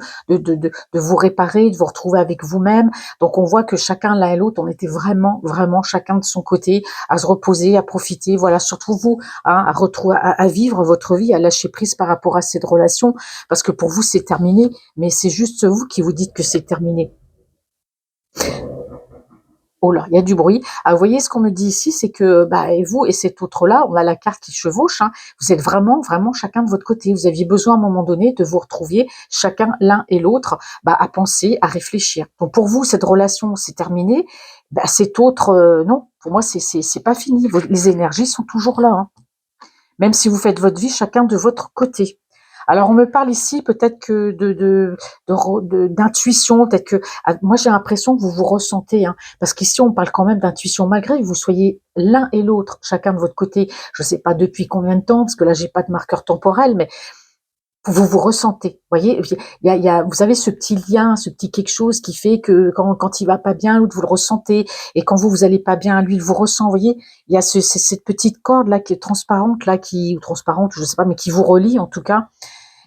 vous réparer, de vous retrouver avec vous-même. Donc on voit que chacun l'un et l'autre, on était vraiment chacun de son côté, à se reposer, à profiter, voilà, surtout vous, hein, à vivre votre vie, à lâcher prise par rapport à cette relation, parce que pour vous c'est terminé, mais c'est juste vous qui vous dites que c'est terminé. Oh là, il y a du bruit. Ah, vous voyez ce qu'on me dit ici, c'est que bah, et vous et cet autre-là, on a la carte qui chevauche, hein, vous êtes vraiment chacun de votre côté. Vous aviez besoin à un moment donné de vous retrouver chacun l'un et l'autre bah, à penser, à réfléchir. Donc pour vous, cette relation, c'est terminé. Bah, cet autre, non, pour moi, c'est pas fini. Les énergies sont toujours là, hein. Même si vous faites votre vie chacun de votre côté. Alors on me parle ici peut-être que d'intuition, peut-être que moi j'ai l'impression que vous vous ressentez, hein, parce qu'ici on parle quand même d'intuition malgré que vous soyez l'un et l'autre, chacun de votre côté. Je ne sais pas depuis combien de temps, parce que là j'ai pas de marqueur temporel, mais vous vous ressentez. Vous voyez, vous avez ce petit lien, ce petit quelque chose qui fait que quand il va pas bien, l'autre vous le ressentez, et quand vous allez pas bien, lui il vous ressent. Vous voyez, il y a cette petite corde là qui est transparente là, ou transparente, je sais pas, mais qui vous relie en tout cas.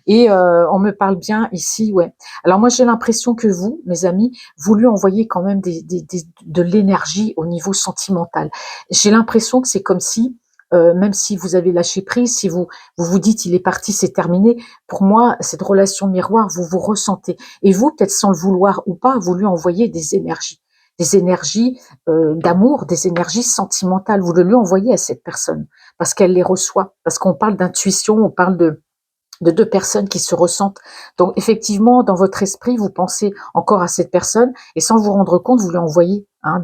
Et on me parle bien ici, ouais. Alors moi j'ai l'impression que vous, mes amis, vous lui envoyez quand même de l'énergie au niveau sentimental. J'ai l'impression que c'est comme si, même si vous avez lâché prise, si vous dites il est parti, c'est terminé. Pour moi, cette relation miroir, vous vous ressentez. Et vous, peut-être sans le vouloir ou pas, vous lui envoyez des énergies d'amour, des énergies sentimentales. Vous le lui envoyez à cette personne parce qu'elle les reçoit, parce qu'on parle d'intuition, on parle de deux personnes qui se ressentent. Donc effectivement, dans votre esprit, vous pensez encore à cette personne et sans vous rendre compte, vous lui envoyez hein,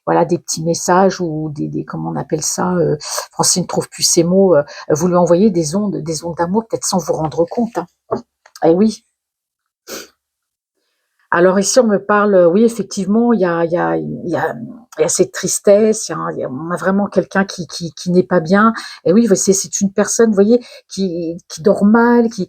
voilà, des petits messages ou comment on appelle ça, Francine ne trouve plus ses mots, vous lui envoyez des ondes d'amour, peut-être sans vous rendre compte, hein. Eh oui. Alors ici, on me parle, oui, effectivement, il y a cette tristesse, on a vraiment quelqu'un qui n'est pas bien. Et oui, c'est une personne, vous voyez, qui dort mal, qui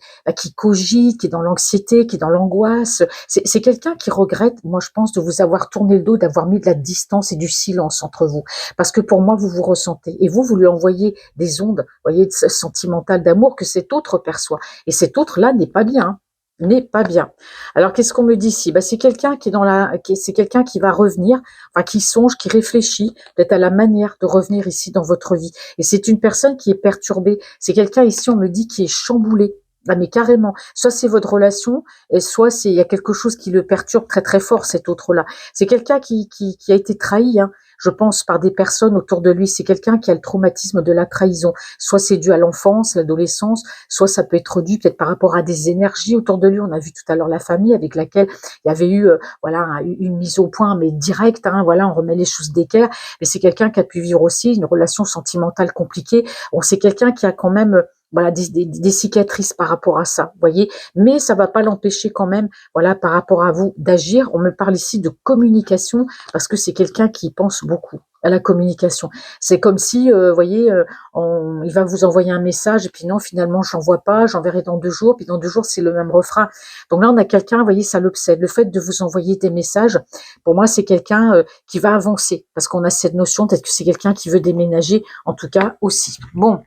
cogite, qui est dans l'anxiété, qui est dans l'angoisse. C'est quelqu'un qui regrette, moi je pense, de vous avoir tourné le dos, d'avoir mis de la distance et du silence entre vous. Parce que pour moi, vous vous ressentez. Et vous lui envoyez des ondes, vous voyez, sentimentales d'amour que cet autre perçoit. Et cet autre-là n'est pas bien, hein, n'est pas bien. Alors, qu'est-ce qu'on me dit ici? Bah, c'est quelqu'un qui est c'est quelqu'un qui va revenir, enfin, qui songe, qui réfléchit peut-être à la manière de revenir ici dans votre vie. Et c'est une personne qui est perturbée. C'est quelqu'un ici, on me dit, qui est chamboulé. Ah, mais carrément. Soit c'est votre relation, et soit il y a quelque chose qui le perturbe très très fort, cet autre-là. C'est quelqu'un qui a été trahi, hein, je pense, par des personnes autour de lui. C'est quelqu'un qui a le traumatisme de la trahison. Soit c'est dû à l'enfance, l'adolescence, soit ça peut être dû peut-être par rapport à des énergies autour de lui. On a vu tout à l'heure la famille avec laquelle il y avait eu voilà, une mise au point, mais directe, hein, voilà, on remet les choses d'équerre. Mais c'est quelqu'un qui a pu vivre aussi une relation sentimentale compliquée. Bon, c'est quelqu'un qui a quand même voilà, des cicatrices par rapport à ça, vous voyez, mais ça va pas l'empêcher quand même, voilà, par rapport à vous, d'agir. On me parle ici de communication, parce que c'est quelqu'un qui pense beaucoup à la communication. C'est comme si, vous voyez, il va vous envoyer un message, et puis non, finalement, j'envoie pas, j'enverrai dans 2 jours, puis dans 2 jours, c'est le même refrain. Donc là, on a quelqu'un, vous voyez, ça l'obsède. Le fait de vous envoyer des messages, pour moi, c'est quelqu'un qui va avancer, parce qu'on a cette notion, peut-être que c'est quelqu'un qui veut déménager, en tout cas, aussi. Bon.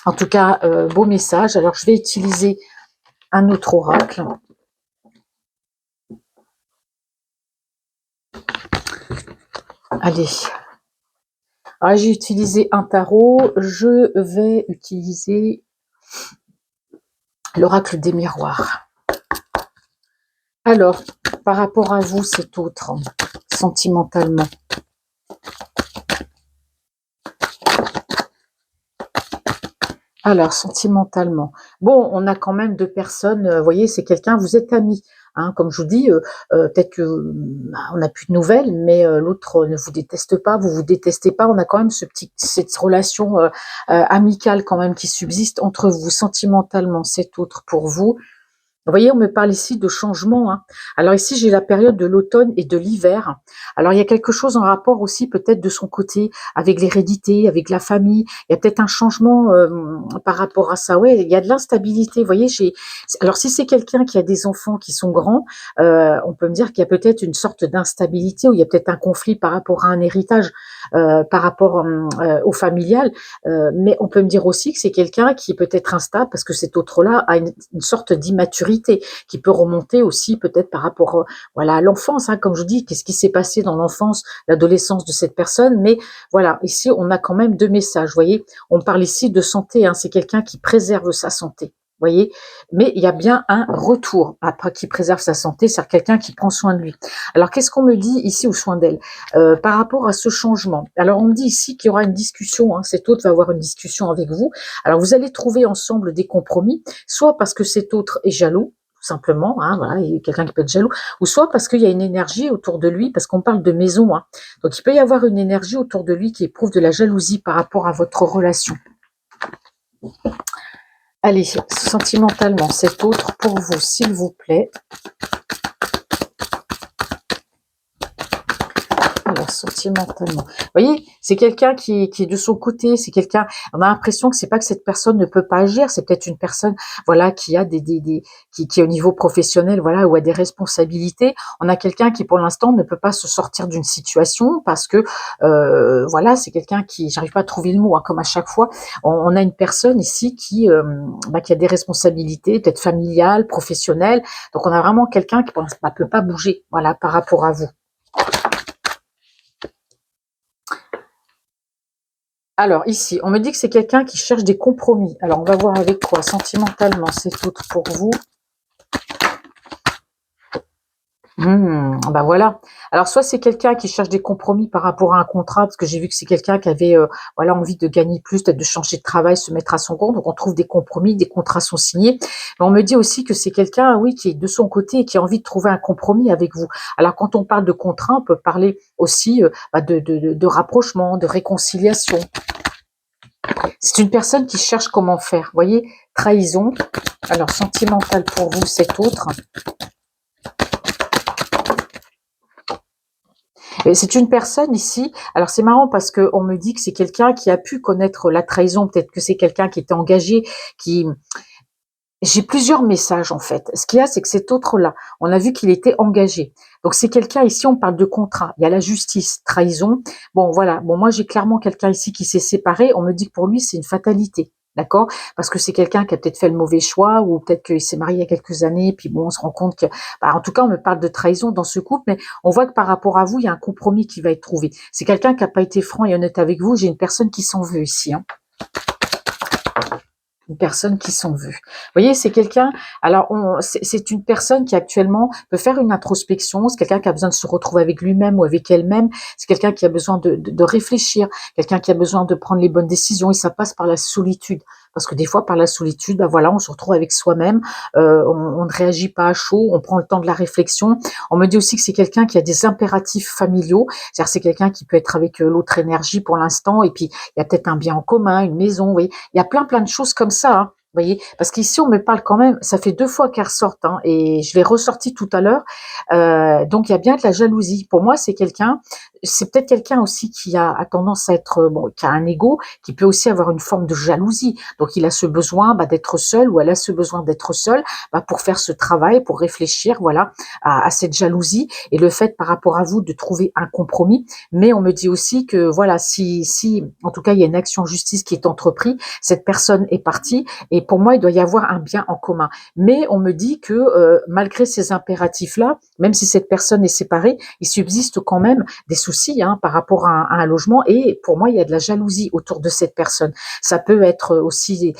En tout cas, beau message. Alors, je vais utiliser un autre oracle. Allez. Alors, j'ai utilisé un tarot. Je vais utiliser l'oracle des miroirs. Alors, par rapport à vous, cet autre, sentimentalement. Alors, sentimentalement. Bon, on a quand même 2 personnes, vous voyez, c'est quelqu'un, vous êtes amis, hein, comme je vous dis, peut-être que on n'a plus de nouvelles, mais l'autre ne vous déteste pas, vous vous détestez pas. On a quand même cette relation amicale quand même qui subsiste entre vous, sentimentalement, cet autre pour vous. Vous voyez, on me parle ici de changement, hein. Alors ici, j'ai la période de l'automne et de l'hiver. Alors il y a quelque chose en rapport aussi peut-être de son côté avec l'hérédité, avec la famille. Il y a peut-être un changement par rapport à ça. Ouais, il y a de l'instabilité. Vous voyez, alors si c'est quelqu'un qui a des enfants qui sont grands, on peut me dire qu'il y a peut-être une sorte d'instabilité ou il y a peut-être un conflit par rapport à un héritage, par rapport au familial. Mais on peut me dire aussi que c'est quelqu'un qui est peut-être instable parce que cet autre-là a une sorte d'immaturité qui peut remonter aussi peut-être par rapport voilà, à l'enfance, hein, comme je dis, qu'est-ce qui s'est passé dans l'enfance, l'adolescence de cette personne. Mais voilà, ici, on a quand même 2 messages, vous voyez. On parle ici de santé, hein, c'est quelqu'un qui préserve sa santé. Voyez, mais il y a bien un retour après qui préserve sa santé, c'est quelqu'un qui prend soin de lui. Alors qu'est-ce qu'on me dit ici au soin d'elle par rapport à ce changement? Alors on me dit ici qu'il y aura une discussion, hein, cet autre va avoir une discussion avec vous. Alors vous allez trouver ensemble des compromis, soit parce que cet autre est jaloux, tout simplement, hein, voilà, il y a quelqu'un qui peut être jaloux, ou soit parce qu'il y a une énergie autour de lui, parce qu'on parle de maison, hein. Donc il peut y avoir une énergie autour de lui qui éprouve de la jalousie par rapport à votre relation. Allez, sentimentalement, cet autre pour vous, s'il vous plaît. Alors, sentimentalement. Vous voyez, c'est quelqu'un qui est de son côté, c'est quelqu'un, on a l'impression que c'est pas que cette personne ne peut pas agir, c'est peut-être une personne, voilà, qui a qui est au niveau professionnel, voilà, ou a des responsabilités. On a quelqu'un qui, pour l'instant, ne peut pas se sortir d'une situation parce que, voilà, c'est quelqu'un qui, j'arrive pas à trouver le mot, hein, comme à chaque fois, on a une personne ici qui a des responsabilités, peut-être familiales, professionnelles. Donc, on a vraiment quelqu'un qui, pour l'instant, peut pas bouger, voilà, par rapport à vous. Alors ici, on me dit que c'est quelqu'un qui cherche des compromis. Alors on va voir avec quoi sentimentalement c'est tout pour vous. Bah voilà. Alors soit c'est quelqu'un qui cherche des compromis par rapport à un contrat, parce que j'ai vu que c'est quelqu'un qui avait, voilà, envie de gagner plus, peut-être de changer de travail, se mettre à son compte, donc on trouve des compromis, des contrats sont signés. Mais on me dit aussi que c'est quelqu'un, oui, qui est de son côté et qui a envie de trouver un compromis avec vous. Alors quand on parle de contrat, on peut parler aussi, bah, de rapprochement, de réconciliation. C'est une personne qui cherche comment faire. Vous voyez, trahison. Alors sentimental pour vous, cet autre. C'est une personne ici, alors c'est marrant parce qu'on me dit que c'est quelqu'un qui a pu connaître la trahison, peut-être que c'est quelqu'un qui était engagé, qui... J'ai plusieurs messages en fait. Ce qu'il y a, c'est que cet autre-là, on a vu qu'il était engagé. Donc c'est quelqu'un, ici on parle de contrat, il y a la justice, trahison. Bon voilà, bon moi j'ai clairement quelqu'un ici qui s'est séparé, on me dit que pour lui c'est une fatalité. D'accord? Parce que c'est quelqu'un qui a peut-être fait le mauvais choix ou peut-être qu'il s'est marié il y a quelques années, puis bon, on se rend compte que, bah, en tout cas, on me parle de trahison dans ce couple, mais on voit que par rapport à vous, il y a un compromis qui va être trouvé. C'est quelqu'un qui n'a pas été franc et honnête avec vous. J'ai une personne qui s'en veut ici, hein. Une personne qui s'en veut. Vous voyez, c'est quelqu'un, alors c'est une personne qui actuellement peut faire une introspection, c'est quelqu'un qui a besoin de se retrouver avec lui-même ou avec elle-même, c'est quelqu'un qui a besoin de réfléchir, quelqu'un qui a besoin de prendre les bonnes décisions et ça passe par la solitude. Parce que des fois, par la solitude, bah voilà, on se retrouve avec soi-même, on ne réagit pas à chaud, on prend le temps de la réflexion. On me dit aussi que c'est quelqu'un qui a des impératifs familiaux, c'est-à-dire c'est quelqu'un qui peut être avec l'autre énergie pour l'instant et puis il y a peut-être un bien en commun, une maison, vous voyez. Il y a plein de choses comme ça, hein, vous voyez, parce qu'ici on me parle quand même, ça fait 2 fois qu'elle ressortent, hein, et je l'ai ressorti tout à l'heure, donc il y a bien de la jalousie. Pour moi, c'est quelqu'un, c'est peut-être quelqu'un aussi qui a tendance à être, bon, qui a un ego, qui peut aussi avoir une forme de jalousie. Donc il a ce besoin, bah, d'être seul ou elle a ce besoin d'être seule, bah, pour faire ce travail, pour réfléchir, voilà, à cette jalousie et le fait par rapport à vous de trouver un compromis. Mais on me dit aussi que voilà, si en tout cas il y a une action en justice qui est entreprise, cette personne est partie et pour moi il doit y avoir un bien en commun. Mais on me dit que malgré ces impératifs-là, même si cette personne est séparée, il subsiste quand même des soucis, hein, par rapport à un logement et pour moi il y a de la jalousie autour de cette personne. Ça peut être aussi,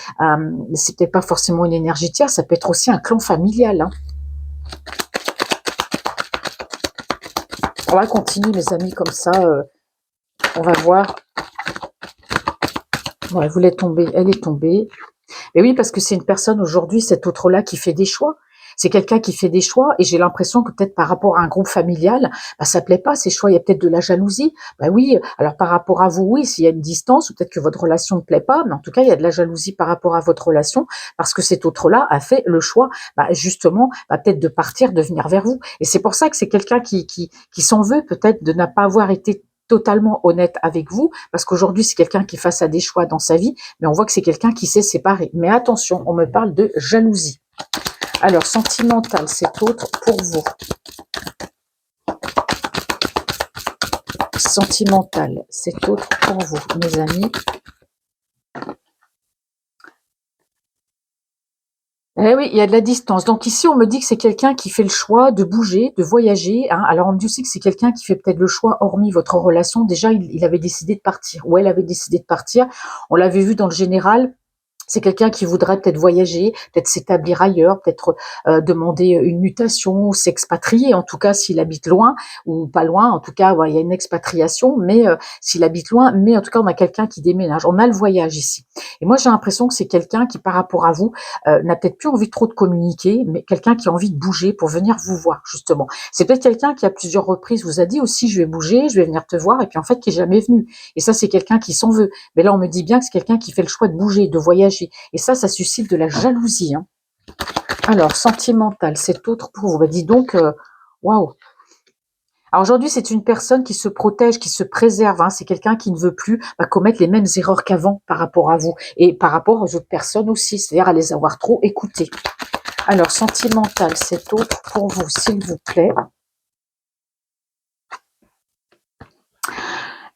c'est peut-être pas forcément une énergie tierce, ça peut être aussi un clan familial, hein. On va continuer mes amis comme ça, on va voir. Bon, elle voulait tomber, elle est tombée. Mais oui, parce que c'est une personne aujourd'hui, cet autre-là, qui fait des choix. C'est quelqu'un qui fait des choix et j'ai l'impression que peut-être par rapport à un groupe familial, bah, ça plaît pas ces choix. Il y a peut-être de la jalousie. Bah oui, alors par rapport à vous, oui, s'il y a une distance ou peut-être que votre relation ne plaît pas, mais en tout cas, il y a de la jalousie par rapport à votre relation parce que cet autre-là a fait le choix, bah, justement, bah, peut-être de partir, de venir vers vous. Et c'est pour ça que c'est quelqu'un qui s'en veut peut-être de n'a pas avoir été totalement honnête avec vous, parce qu'aujourd'hui, c'est quelqu'un qui face à des choix dans sa vie, mais on voit que c'est quelqu'un qui s'est séparé. Mais attention, on me parle de jalousie. Alors, sentimental, c'est autre pour vous. Sentimental, c'est autre pour vous, mes amis. Eh oui, il y a de la distance. Donc ici, on me dit que c'est quelqu'un qui fait le choix de bouger, de voyager, hein. Alors on me dit aussi que c'est quelqu'un qui fait peut-être le choix, hormis votre relation. Déjà, il avait décidé de partir, ou elle avait décidé de partir. On l'avait vu dans le général. C'est quelqu'un qui voudrait peut-être voyager, peut-être s'établir ailleurs, peut-être demander une mutation, ou s'expatrier. En tout cas, s'il habite loin ou pas loin, en tout cas, ouais, il y a une expatriation. Mais s'il habite loin, mais en tout cas, on a quelqu'un qui déménage. On a le voyage ici. Et moi, j'ai l'impression que c'est quelqu'un qui, par rapport à vous, n'a peut-être plus envie trop de communiquer, mais quelqu'un qui a envie de bouger pour venir vous voir justement. C'est peut-être quelqu'un qui à plusieurs reprises vous a dit aussi je vais bouger, je vais venir te voir, et puis en fait qui est jamais venu. Et ça, c'est quelqu'un qui s'en veut. Mais là, on me dit bien que c'est quelqu'un qui fait le choix de bouger, de voyager. Et ça suscite de la jalousie, hein. Alors, sentimental, c'est autre pour vous. Bah, dis donc, waouh. Alors aujourd'hui, c'est une personne qui se protège, qui se préserve, hein. C'est quelqu'un qui ne veut plus commettre les mêmes erreurs qu'avant par rapport à vous et par rapport aux autres personnes aussi, c'est-à-dire à les avoir trop écoutées. Alors, sentimental, c'est autre pour vous, s'il vous plaît.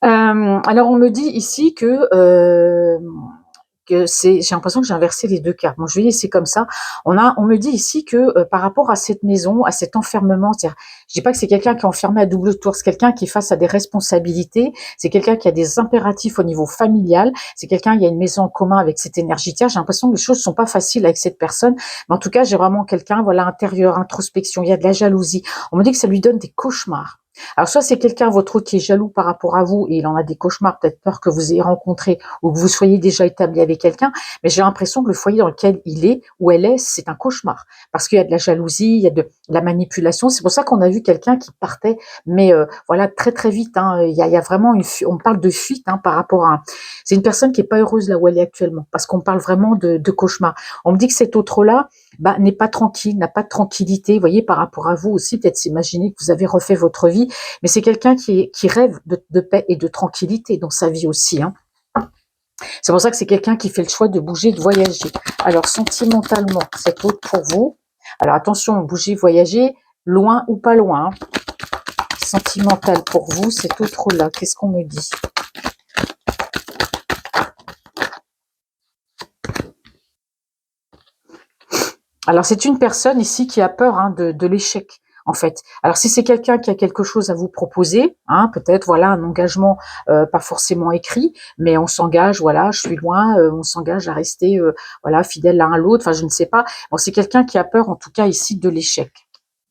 Alors, on me dit ici que que j'ai l'impression que j'ai inversé les 2 cartes. Bon, je vais laisser comme ça. On me dit ici que, par rapport à cette maison, à cet enfermement, c'est-à-dire, je dis pas que c'est quelqu'un qui est enfermé à double tour, c'est quelqu'un qui est face à des responsabilités, c'est quelqu'un qui a des impératifs au niveau familial, c'est quelqu'un qui a une maison en commun avec cette énergie J'ai l'impression que les choses sont pas faciles avec cette personne, mais en tout cas, j'ai vraiment quelqu'un, voilà, intérieur, introspection, il y a de la jalousie. On me dit que ça lui donne des cauchemars. Alors, soit c'est quelqu'un, votre autre, qui est jaloux par rapport à vous et il en a des cauchemars, peut-être peur que vous ayez rencontré ou que vous soyez déjà établi avec quelqu'un, mais j'ai l'impression que le foyer dans lequel il est ou elle est, c'est un cauchemar. Parce qu'il y a de la jalousie, il y a de la manipulation. C'est pour ça qu'on a vu quelqu'un qui partait, mais voilà, très très vite. Hein. Il y a vraiment on parle de fuite par rapport à... C'est une personne qui est pas heureuse là où elle est actuellement, parce qu'on parle vraiment de cauchemar. On me dit que cet autre-là, n'est pas tranquille, n'a pas de tranquillité, vous voyez, par rapport à vous aussi, peut-être s'imaginer que vous avez refait votre vie, mais c'est quelqu'un qui rêve de paix et de tranquillité dans sa vie aussi. Hein. C'est pour ça que c'est quelqu'un qui fait le choix de bouger, de voyager. Alors, sentimentalement, cet autre pour vous. Alors, attention, bouger, voyager, loin ou pas loin. Hein. Sentimental pour vous, cet autre-là, qu'est-ce qu'on me dit ? Alors, c'est une personne ici qui a peur de l'échec, en fait. Alors, si c'est quelqu'un qui a quelque chose à vous proposer, peut-être, voilà, un engagement pas forcément écrit, mais on s'engage, voilà, je suis loin, on s'engage à rester, voilà, fidèle l'un à l'autre, enfin, je ne sais pas. Bon, c'est quelqu'un qui a peur, en tout cas, ici, de l'échec.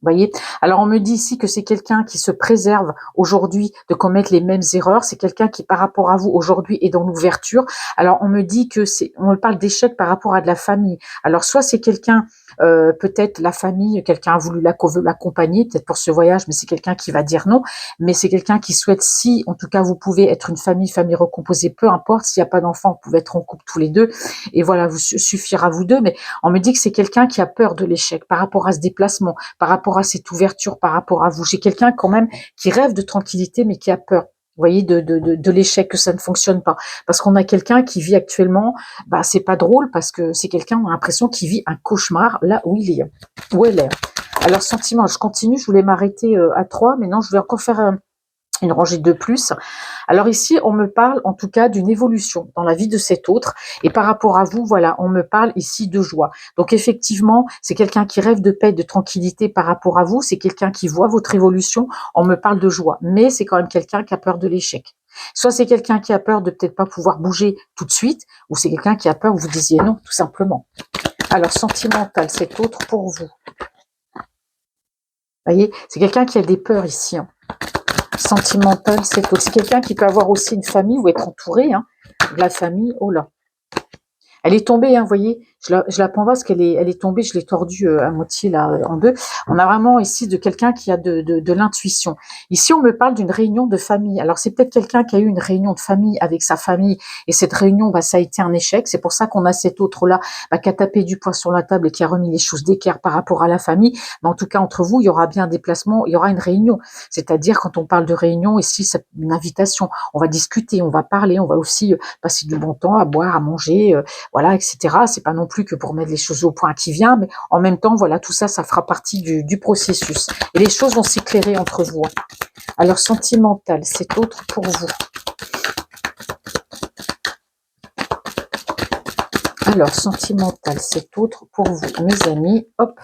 Vous voyez. Alors, on me dit ici que c'est quelqu'un qui se préserve aujourd'hui de commettre les mêmes erreurs. C'est quelqu'un qui, par rapport à vous, aujourd'hui, est dans l'ouverture. Alors, on me dit que on parle d'échec par rapport à de la famille. Alors, soit c'est quelqu'un, peut-être la famille, quelqu'un a voulu l'accompagner, peut-être pour ce voyage, mais c'est quelqu'un qui va dire non. Mais c'est quelqu'un qui souhaite, si, en tout cas, vous pouvez être une famille recomposée, peu importe, s'il n'y a pas d'enfant, vous pouvez être en couple tous les deux. Et voilà, vous suffira vous deux. Mais on me dit que c'est quelqu'un qui a peur de l'échec par rapport à ce déplacement, par rapport à cette ouverture, par rapport à vous. J'ai quelqu'un quand même qui rêve de tranquillité, mais qui a peur. Vous voyez, de l'échec, que ça ne fonctionne pas. Parce qu'on a quelqu'un qui vit actuellement, c'est pas drôle, parce que c'est quelqu'un, on a l'impression qu'il vit un cauchemar là où il est, où elle est. Alors, sentiment, je continue, je voulais m'arrêter à 3, mais non, je vais encore faire une rangée de plus. Alors ici, on me parle en tout cas d'une évolution dans la vie de cet autre. Et par rapport à vous, voilà, on me parle ici de joie. Donc effectivement, c'est quelqu'un qui rêve de paix, de tranquillité par rapport à vous. C'est quelqu'un qui voit votre évolution. On me parle de joie. Mais c'est quand même quelqu'un qui a peur de l'échec. Soit c'est quelqu'un qui a peur de peut-être pas pouvoir bouger tout de suite, ou c'est quelqu'un qui a peur que vous disiez non, tout simplement. Alors, sentimental, cet autre pour vous. Vous voyez, c'est quelqu'un qui a des peurs ici. Sentimental, c'est aussi quelqu'un qui peut avoir aussi une famille ou être entouré de la famille. Oh là, elle est tombée, vous voyez, je la prends parce qu'elle elle est tombée, je l'ai tordue à moitié là en deux. On a vraiment ici de quelqu'un qui a de l'intuition. Ici, on me parle d'une réunion de famille. Alors, c'est peut-être quelqu'un qui a eu une réunion de famille avec sa famille et cette réunion, ça a été un échec. C'est pour ça qu'on a cet autre-là qui a tapé du poing sur la table et qui a remis les choses d'équerre par rapport à la famille. Mais en tout cas, entre vous, il y aura bien un déplacement, il y aura une réunion. C'est-à-dire, quand on parle de réunion, ici, c'est une invitation. On va discuter, on va parler, on va aussi passer du bon temps à boire, à manger, voilà, etc. C'est pas non plus que pour mettre les choses au point qui vient, mais en même temps, voilà, tout ça, ça fera partie du processus. Et les choses vont s'éclairer entre vous. Alors, sentimental, c'est autre pour vous. Alors, sentimental, c'est autre pour vous, mes amis. Hop.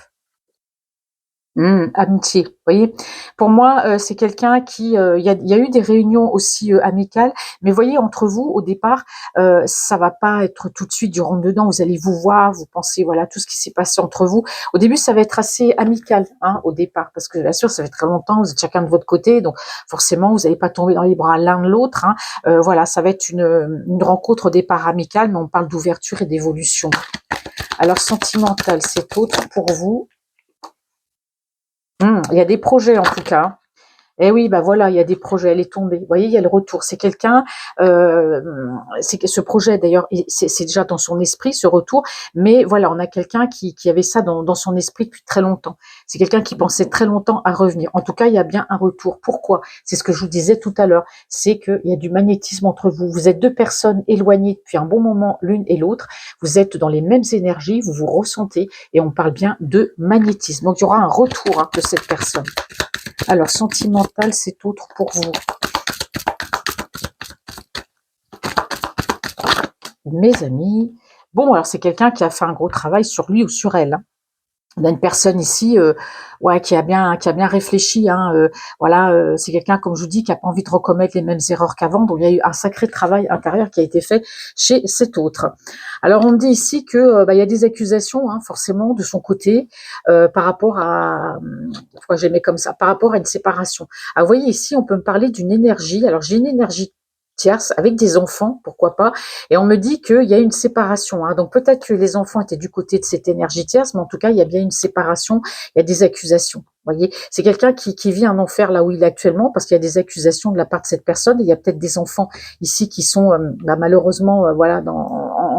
Amitié, vous voyez. Pour moi, c'est quelqu'un qui, il y a eu des réunions aussi amicales, mais voyez, entre vous, au départ, ça va pas être tout de suite du rentre dedans. Vous allez vous voir, vous pensez, voilà, tout ce qui s'est passé entre vous. Au début, ça va être assez amical, au départ, parce que bien sûr, ça fait très longtemps, vous êtes chacun de votre côté, donc forcément, vous n'allez pas tomber dans les bras l'un de l'autre. Voilà, ça va être une rencontre au départ amicale, mais on parle d'ouverture et d'évolution. Alors, sentimental, c'est autre pour vous. Il y a des projets en tout cas. Eh oui, voilà, il y a des projets, elle est tombée. Vous voyez, il y a le retour. C'est quelqu'un, c'est que ce projet d'ailleurs, c'est déjà dans son esprit, ce retour. Mais voilà, on a quelqu'un qui avait ça dans son esprit depuis très longtemps. C'est quelqu'un qui pensait très longtemps à revenir. En tout cas, il y a bien un retour. Pourquoi? C'est ce que je vous disais tout à l'heure. C'est qu'il y a du magnétisme entre vous. Vous êtes deux personnes éloignées depuis un bon moment l'une et l'autre. Vous êtes dans les mêmes énergies, vous vous ressentez et on parle bien de magnétisme. Donc, il y aura un retour de cette personne. Alors, sentimental, c'est autre pour vous. mes amis. Bon, alors c'est quelqu'un qui a fait un gros travail sur lui ou sur elle, hein. On a une personne ici, ouais, qui a bien réfléchi, hein, voilà, c'est quelqu'un, comme je vous dis, qui a pas envie de recommettre les mêmes erreurs qu'avant, donc il y a eu un sacré travail intérieur qui a été fait chez cet autre. Alors on me dit ici que, bah, il y a des accusations, hein, forcément de son côté, par rapport à, pourquoi j'ai mis comme ça? Par rapport à une séparation. Ah, vous voyez ici, on peut me parler d'une énergie, alors j'ai une énergie tierce avec des enfants, pourquoi pas, et on me dit qu'il y a une séparation, hein. Donc peut-être que les enfants étaient du côté de cette énergie tierce, mais en tout cas, il y a bien une séparation, il y a des accusations. Vous voyez, c'est quelqu'un qui vit un enfer là où il est actuellement parce qu'il y a des accusations de la part de cette personne. Et il y a peut-être des enfants ici qui sont bah, malheureusement voilà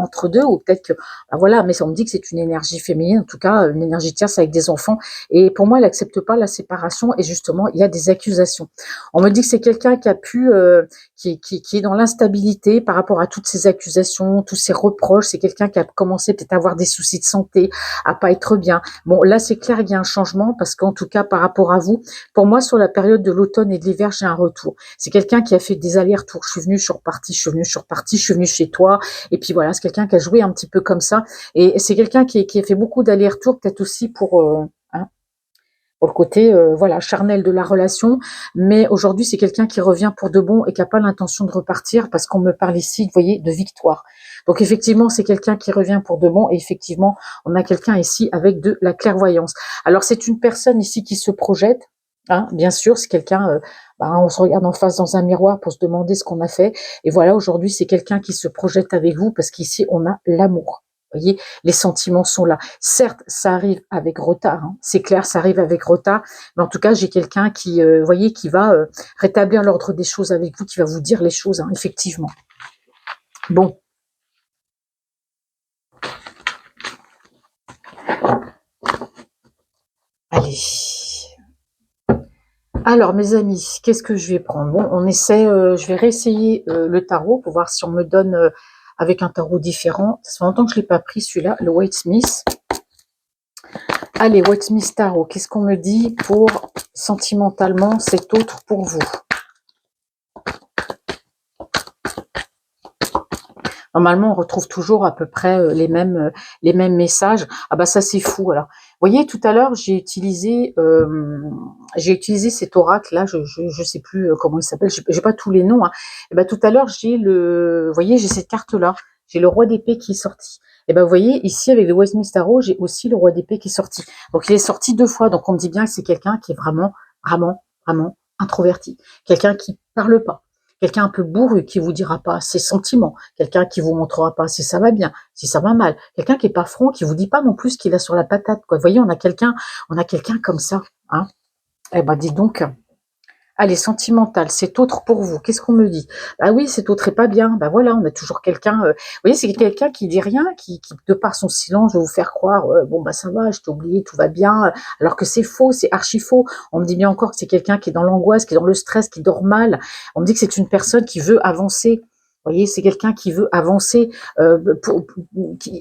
entre deux, ou peut-être que bah, voilà. Mais on me dit que c'est une énergie féminine, en tout cas une énergie tierce avec des enfants. Et pour moi, elle n'accepte pas la séparation. Et justement, il y a des accusations. On me dit que c'est quelqu'un qui a pu qui est dans l'instabilité par rapport à toutes ces accusations, tous ces reproches. C'est quelqu'un qui a commencé peut-être à avoir des soucis de santé, à pas être bien. Bon, là, c'est clair, il y a un changement parce qu'en tout cas, par rapport à vous, pour moi, sur la période de l'automne et de l'hiver, j'ai un retour. C'est quelqu'un qui a fait des allers-retours. Je suis venue, je suis repartie, je suis venue, je suis repartie, je suis venue chez toi. Et puis voilà, c'est quelqu'un qui a joué un petit peu comme ça. Et c'est quelqu'un qui a fait beaucoup d'allers-retours, peut-être aussi hein, pour le côté voilà charnel de la relation, mais aujourd'hui c'est quelqu'un qui revient pour de bon et qui n'a pas l'intention de repartir parce qu'on me parle ici, vous voyez, de victoire. Donc effectivement c'est quelqu'un qui revient pour de bon et effectivement on a quelqu'un ici avec de la clairvoyance. Alors c'est une personne ici qui se projette, hein, bien sûr c'est quelqu'un, bah, on se regarde en face dans un miroir pour se demander ce qu'on a fait et voilà aujourd'hui c'est quelqu'un qui se projette avec vous parce qu'ici on a l'amour. Vous voyez, les sentiments sont là. Certes, ça arrive avec retard, hein. C'est clair, ça arrive avec retard. Mais en tout cas, j'ai quelqu'un qui, vous voyez, qui va rétablir l'ordre des choses avec vous, qui va vous dire les choses, hein, effectivement. Bon, allez. Alors, mes amis, qu'est-ce que je vais prendre? Bon, on essaie, je vais réessayer le tarot pour voir si on me donne avec un tarot différent. Ça fait longtemps que je ne l'ai pas pris, celui-là, le White Smith. Allez, White Smith Tarot, qu'est-ce qu'on me dit pour sentimentalement cet autre pour vous? Normalement, on retrouve toujours à peu près les mêmes messages. Ah bah ça c'est fou. Alors, vous voyez, tout à l'heure j'ai utilisé cet oracle là. Je sais plus comment il s'appelle. J'ai pas tous les noms, hein. Et ben tout à l'heure vous voyez, j'ai cette carte là. J'ai le roi d'épée qui est sorti. Et ben vous voyez ici avec le Westminster Tarot, j'ai aussi le roi d'épée qui est sorti. Donc il est sorti 2 fois. Donc on me dit bien que c'est quelqu'un qui est vraiment, vraiment, vraiment introverti. Quelqu'un qui parle pas. Quelqu'un un peu bourru qui vous dira pas ses sentiments, quelqu'un qui vous montrera pas si ça va bien, si ça va mal, quelqu'un qui est pas franc, qui vous dit pas non plus ce qu'il a sur la patate, quoi. Vous voyez, on a quelqu'un comme ça, hein. Eh ben, dis donc. Allez, sentimental, cet autre pour vous, qu'est-ce qu'on me dit? Ah oui, cet autre est pas bien. Ben voilà, on a toujours quelqu'un, vous voyez, c'est quelqu'un qui dit rien, qui de par son silence, veut vous faire croire, bon bah ça va, je t'ai oublié, tout va bien, alors que c'est faux, c'est archi faux. On me dit bien encore que c'est quelqu'un qui est dans l'angoisse, qui est dans le stress, qui dort mal. On me dit que c'est une personne qui veut avancer. Vous voyez, c'est quelqu'un qui veut avancer. Je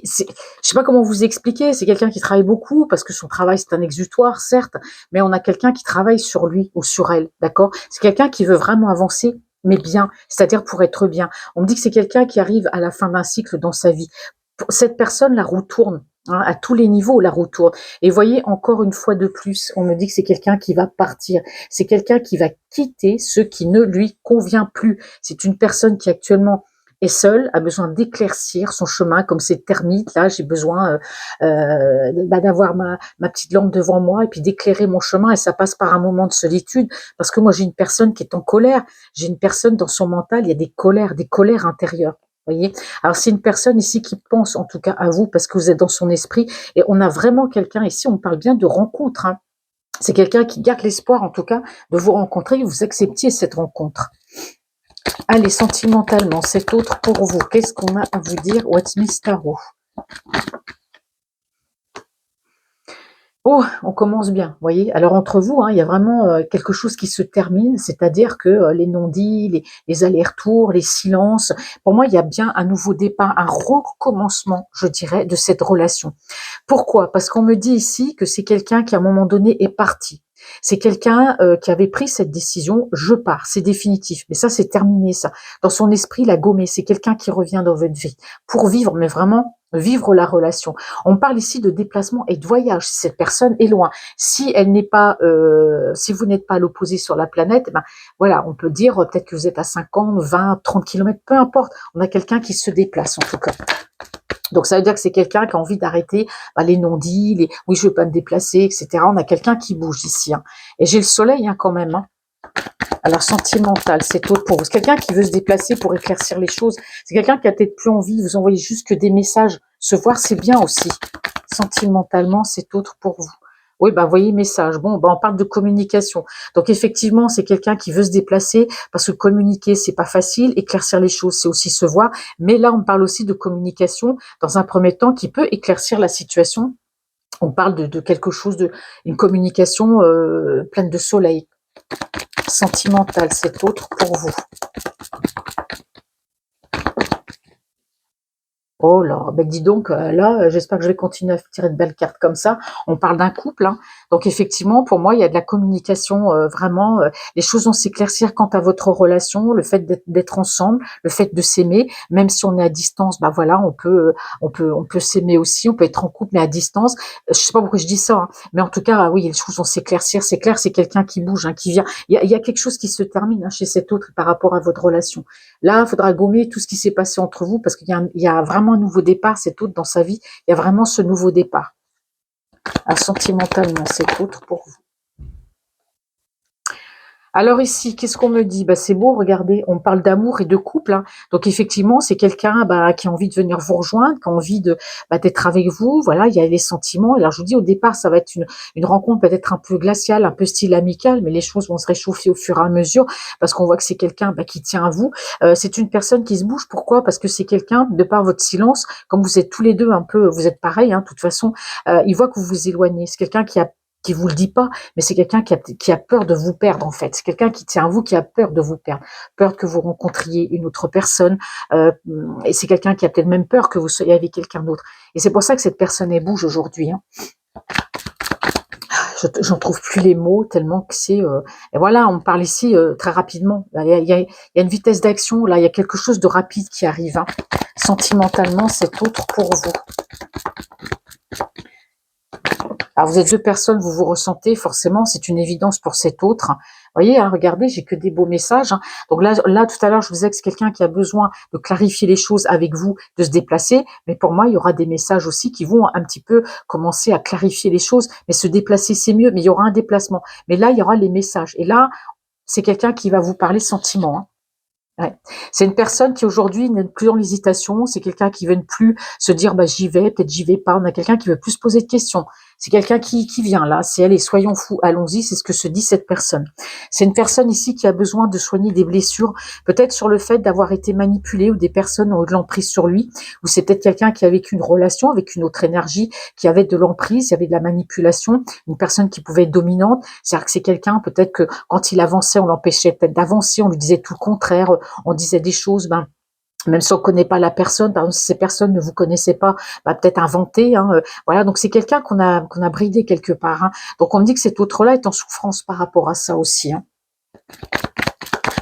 sais pas comment vous expliquer. C'est quelqu'un qui travaille beaucoup parce que son travail c'est un exutoire, certes, mais on a quelqu'un qui travaille sur lui ou sur elle, d'accord? C'est quelqu'un qui veut vraiment avancer, mais bien, c'est-à-dire pour être bien. On me dit que c'est quelqu'un qui arrive à la fin d'un cycle dans sa vie. Pour cette personne, la roue tourne, hein, à tous les niveaux, la roue tourne. Et voyez, encore une fois de plus, on me dit que c'est quelqu'un qui va partir. C'est quelqu'un qui va quitter ce qui ne lui convient plus. C'est une personne qui actuellement est seule, a besoin d'éclaircir son chemin, comme ces termites, là, j'ai besoin d'avoir ma petite lampe devant moi et puis d'éclairer mon chemin, et ça passe par un moment de solitude, parce que moi j'ai une personne qui est en colère, j'ai une personne dans son mental, il y a des colères intérieures. Voyez, alors c'est une personne ici qui pense en tout cas à vous parce que vous êtes dans son esprit, et on a vraiment quelqu'un ici, on parle bien de rencontre, hein. C'est quelqu'un qui garde l'espoir en tout cas de vous rencontrer, vous acceptiez cette rencontre. Allez, sentimentalement, cet autre pour vous, qu'est-ce qu'on a à vous dire? What's Miss Tarot? Oh, on commence bien, vous voyez. Alors entre vous, hein, il y a vraiment quelque chose qui se termine, c'est-à-dire que les non-dits, les allers-retours, les silences, pour moi, il y a bien un nouveau départ, un recommencement, je dirais, de cette relation. Pourquoi? Parce qu'on me dit ici que c'est quelqu'un qui, à un moment donné, est parti. C'est quelqu'un qui avait pris cette décision, je pars, c'est définitif. Mais ça, c'est terminé, ça. Dans son esprit, il a gommé. C'est quelqu'un qui revient dans votre vie pour vivre, mais vraiment vivre la relation. On parle ici de déplacement et de voyage. Si cette personne est loin, si elle n'est pas, si vous n'êtes pas à l'opposé sur la planète, eh ben voilà, on peut dire peut-être que vous êtes à 50, 20, 30 kilomètres, peu importe. On a quelqu'un qui se déplace en tout cas. Donc ça veut dire que c'est quelqu'un qui a envie d'arrêter les non-dits, les oui je veux pas me déplacer, etc. On a quelqu'un qui bouge ici. Hein. Et j'ai le soleil quand même. Hein. Alors sentimental, c'est autre pour vous. C'est quelqu'un qui veut se déplacer pour éclaircir les choses. C'est quelqu'un qui a peut-être plus envie de vous envoyer juste que des messages. Se voir, c'est bien aussi. Sentimentalement, c'est autre pour vous. Oui, bah voyez message. Bon, bah on parle de communication. Donc effectivement, c'est quelqu'un qui veut se déplacer parce que communiquer, c'est pas facile. Éclaircir les choses, c'est aussi se voir. Mais là, on parle aussi de communication dans un premier temps qui peut éclaircir la situation. On parle de quelque chose une communication pleine de soleil. Sentimental, c'est autre pour vous. Oh là, ben dis donc, là, j'espère que je vais continuer à tirer de belles cartes comme ça. On parle d'un couple, hein. Donc effectivement, pour moi, il y a de la communication, vraiment, les choses vont s'éclaircir quant à votre relation, le fait d'être ensemble, le fait de s'aimer, même si on est à distance, bah voilà, on peut s'aimer aussi, on peut être en couple mais à distance. Je sais pas pourquoi je dis ça, hein, mais en tout cas, oui, les choses vont s'éclaircir. C'est clair, c'est quelqu'un qui bouge, hein, qui vient. Il y a quelque chose qui se termine chez cet autre par rapport à votre relation. Là, il faudra gommer tout ce qui s'est passé entre vous parce qu'il y a vraiment un nouveau départ, c'est autre dans sa vie. Il y a vraiment ce nouveau départ. Sentimentalement, c'est autre pour vous. Alors ici, qu'est-ce qu'on me dit? Bah, c'est beau, regardez, on parle d'amour et de couple. Hein. Donc effectivement, c'est quelqu'un qui a envie de venir vous rejoindre, qui a envie d'être avec vous. Voilà, il y a les sentiments. Alors je vous dis, au départ, ça va être une rencontre peut-être un peu glaciale, un peu style amical, mais les choses vont se réchauffer au fur et à mesure parce qu'on voit que c'est quelqu'un qui tient à vous. C'est une personne qui se bouge. Pourquoi? Parce que c'est quelqu'un, de par votre silence, comme vous êtes tous les deux un peu, vous êtes pareils, hein, de toute façon, il voit que vous vous éloignez. C'est quelqu'un qui vous le dit pas, mais c'est quelqu'un qui a peur de vous perdre en fait. C'est quelqu'un qui tient à vous, qui a peur de vous perdre, peur que vous rencontriez une autre personne. Et c'est quelqu'un qui a peut-être même peur que vous soyez avec quelqu'un d'autre. Et c'est pour ça que cette personne elle bouge aujourd'hui. Hein. J'en trouve plus les mots tellement que c'est. Et voilà, on parle ici très rapidement. Il y a une vitesse d'action là, il y a quelque chose de rapide qui arrive. Hein. Sentimentalement, c'est autre pour vous. Alors vous êtes deux personnes, vous vous ressentez, forcément, c'est une évidence pour cet autre. Vous voyez, hein, regardez, j'ai que des beaux messages. Hein. Donc là, tout à l'heure, je vous disais que c'est quelqu'un qui a besoin de clarifier les choses avec vous, de se déplacer. Mais pour moi, il y aura des messages aussi qui vont un petit peu commencer à clarifier les choses. Mais se déplacer, c'est mieux, mais il y aura un déplacement. Mais là, il y aura les messages. Et là, c'est quelqu'un qui va vous parler sentiment. Hein. Ouais. C'est une personne qui aujourd'hui n'est plus dans l'hésitation, c'est quelqu'un qui veut ne plus se dire j'y vais, peut-être j'y vais pas, on a quelqu'un qui veut plus se poser de questions. C'est quelqu'un qui vient là, c'est allez, soyons fous, allons-y, c'est ce que se dit cette personne. C'est une personne ici qui a besoin de soigner des blessures, peut-être sur le fait d'avoir été manipulé ou des personnes ont eu de l'emprise sur lui, ou c'est peut-être quelqu'un qui a vécu une relation avec une autre énergie, qui avait de l'emprise, il y avait de la manipulation, une personne qui pouvait être dominante, c'est-à-dire que c'est quelqu'un peut-être que quand il avançait, on l'empêchait peut-être d'avancer, on lui disait tout le contraire, on disait des choses, même si on ne connaît pas la personne, par exemple, si ces personnes ne vous connaissaient pas, peut-être inventer. Hein, voilà, donc c'est quelqu'un qu'on a bridé quelque part. Hein. Donc on me dit que cet autre-là est en souffrance par rapport à ça aussi. Hein.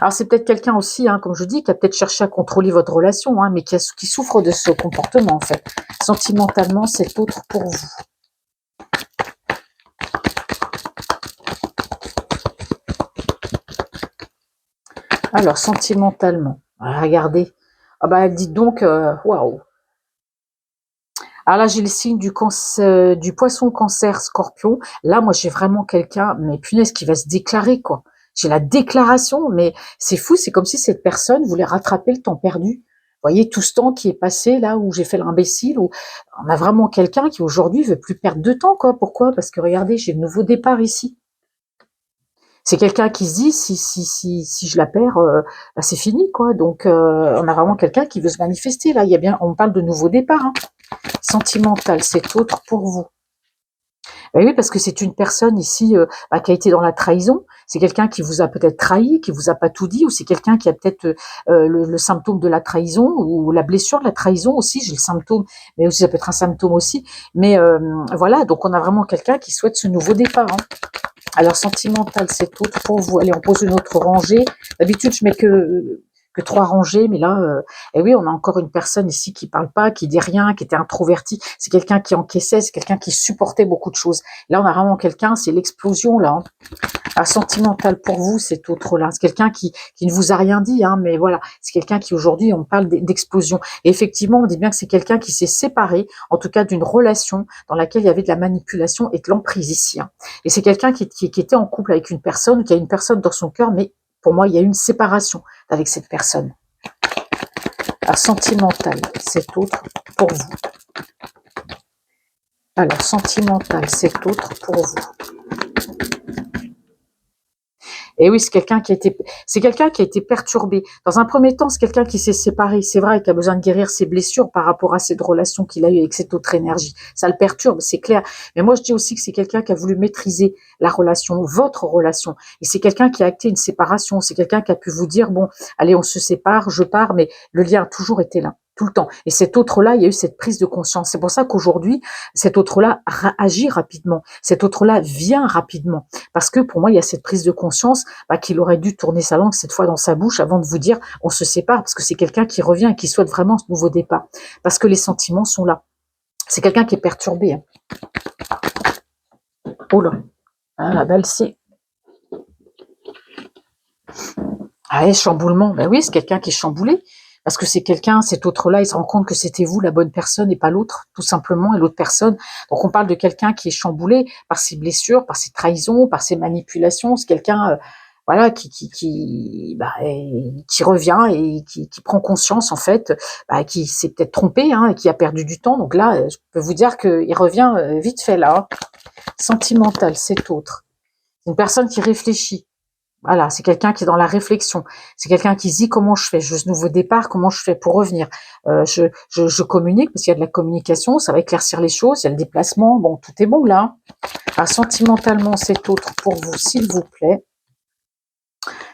Alors c'est peut-être quelqu'un aussi, hein, comme je dis, qui a peut-être cherché à contrôler votre relation, hein, mais qui souffre de ce comportement en fait. Sentimentalement, c'est autre pour vous. Alors sentimentalement, regardez. Ah bah dites donc, waouh. Alors là, j'ai le signe du poisson, cancer, scorpion. Là, moi, j'ai vraiment quelqu'un, mais punaise, qui va se déclarer, quoi. J'ai la déclaration, mais c'est fou, c'est comme si cette personne voulait rattraper le temps perdu. Vous voyez, tout ce temps qui est passé, là, où j'ai fait l'imbécile, où on a vraiment quelqu'un qui, aujourd'hui, veut plus perdre de temps, quoi. Pourquoi? Parce que, regardez, j'ai le nouveau départ ici. C'est quelqu'un qui se dit, si je la perds, c'est fini, quoi. Donc, on a vraiment quelqu'un qui veut se manifester, là. On parle de nouveau départ, hein. Sentimental, c'est autre pour vous. Oui, parce que c'est une personne ici, qui a été dans la trahison. C'est quelqu'un qui vous a peut-être trahi, qui vous a pas tout dit, ou c'est quelqu'un qui a peut-être, le symptôme de la trahison ou la blessure de la trahison aussi. J'ai le symptôme, mais aussi ça peut être un symptôme aussi. Mais, voilà, donc on a vraiment quelqu'un qui souhaite ce nouveau départ, hein. Alors sentimental, c'est autre pour vous. Allez, on pose une autre rangée. D'habitude, je mets que 3 rangées, mais là, et oui, on a encore une personne ici qui parle pas, qui dit rien, qui était introvertie. C'est quelqu'un qui encaissait, c'est quelqu'un qui supportait beaucoup de choses. Là, on a vraiment quelqu'un, c'est l'explosion là, hein. Ah, sentimental pour vous, c'est autre là. C'est quelqu'un qui ne vous a rien dit, hein, mais voilà, c'est quelqu'un qui aujourd'hui, on parle d'explosion. Et effectivement, on dit bien que c'est quelqu'un qui s'est séparé, en tout cas d'une relation dans laquelle il y avait de la manipulation et de l'emprise ici, hein. Et c'est quelqu'un qui était en couple avec une personne, qui a une personne dans son cœur, mais pour moi, il y a eu une séparation avec cette personne. Alors, sentimental, c'est autre pour vous. Alors, sentimental, c'est autre pour vous. Et oui, c'est quelqu'un qui a été perturbé. Dans un premier temps, c'est quelqu'un qui s'est séparé, c'est vrai, qui a besoin de guérir ses blessures par rapport à cette relation qu'il a eue avec cette autre énergie. Ça le perturbe, c'est clair. Mais moi, je dis aussi que c'est quelqu'un qui a voulu maîtriser la relation, votre relation. Et c'est quelqu'un qui a acté une séparation. C'est quelqu'un qui a pu vous dire, bon, allez, on se sépare, je pars, mais le lien a toujours été là, tout le temps. Et cet autre-là, il y a eu cette prise de conscience. C'est pour ça qu'aujourd'hui, cet autre-là agit rapidement. Cet autre-là vient rapidement. Parce que pour moi, il y a cette prise de conscience qu'il aurait dû tourner sa langue cette fois dans sa bouche avant de vous dire on se sépare, parce que c'est quelqu'un qui revient et qui souhaite vraiment ce nouveau départ. Parce que les sentiments sont là. C'est quelqu'un qui est perturbé, hein. Oh là, ah, la balle, c'est... Ah, chamboulement. Ben oui, c'est quelqu'un qui est chamboulé. Parce que c'est quelqu'un, cet autre-là, il se rend compte que c'était vous la bonne personne et pas l'autre, tout simplement, et l'autre personne. Donc on parle de quelqu'un qui est chamboulé par ses blessures, par ses trahisons, par ses manipulations. C'est quelqu'un, voilà, qui revient et qui prend conscience en fait, qui s'est peut-être trompé, hein, et qui a perdu du temps. Donc là, je peux vous dire qu'il revient vite fait là, hein. Sentimental, c'est autre. C'est une personne qui réfléchit. Voilà, c'est quelqu'un qui est dans la réflexion. C'est quelqu'un qui se dit comment je fais, je veux ce nouveau départ, comment je fais pour revenir. Je communique parce qu'il y a de la communication, ça va éclaircir les choses, il y a le déplacement, bon, tout est bon là. Ah, sentimentalement, c'est autre pour vous, s'il vous plaît.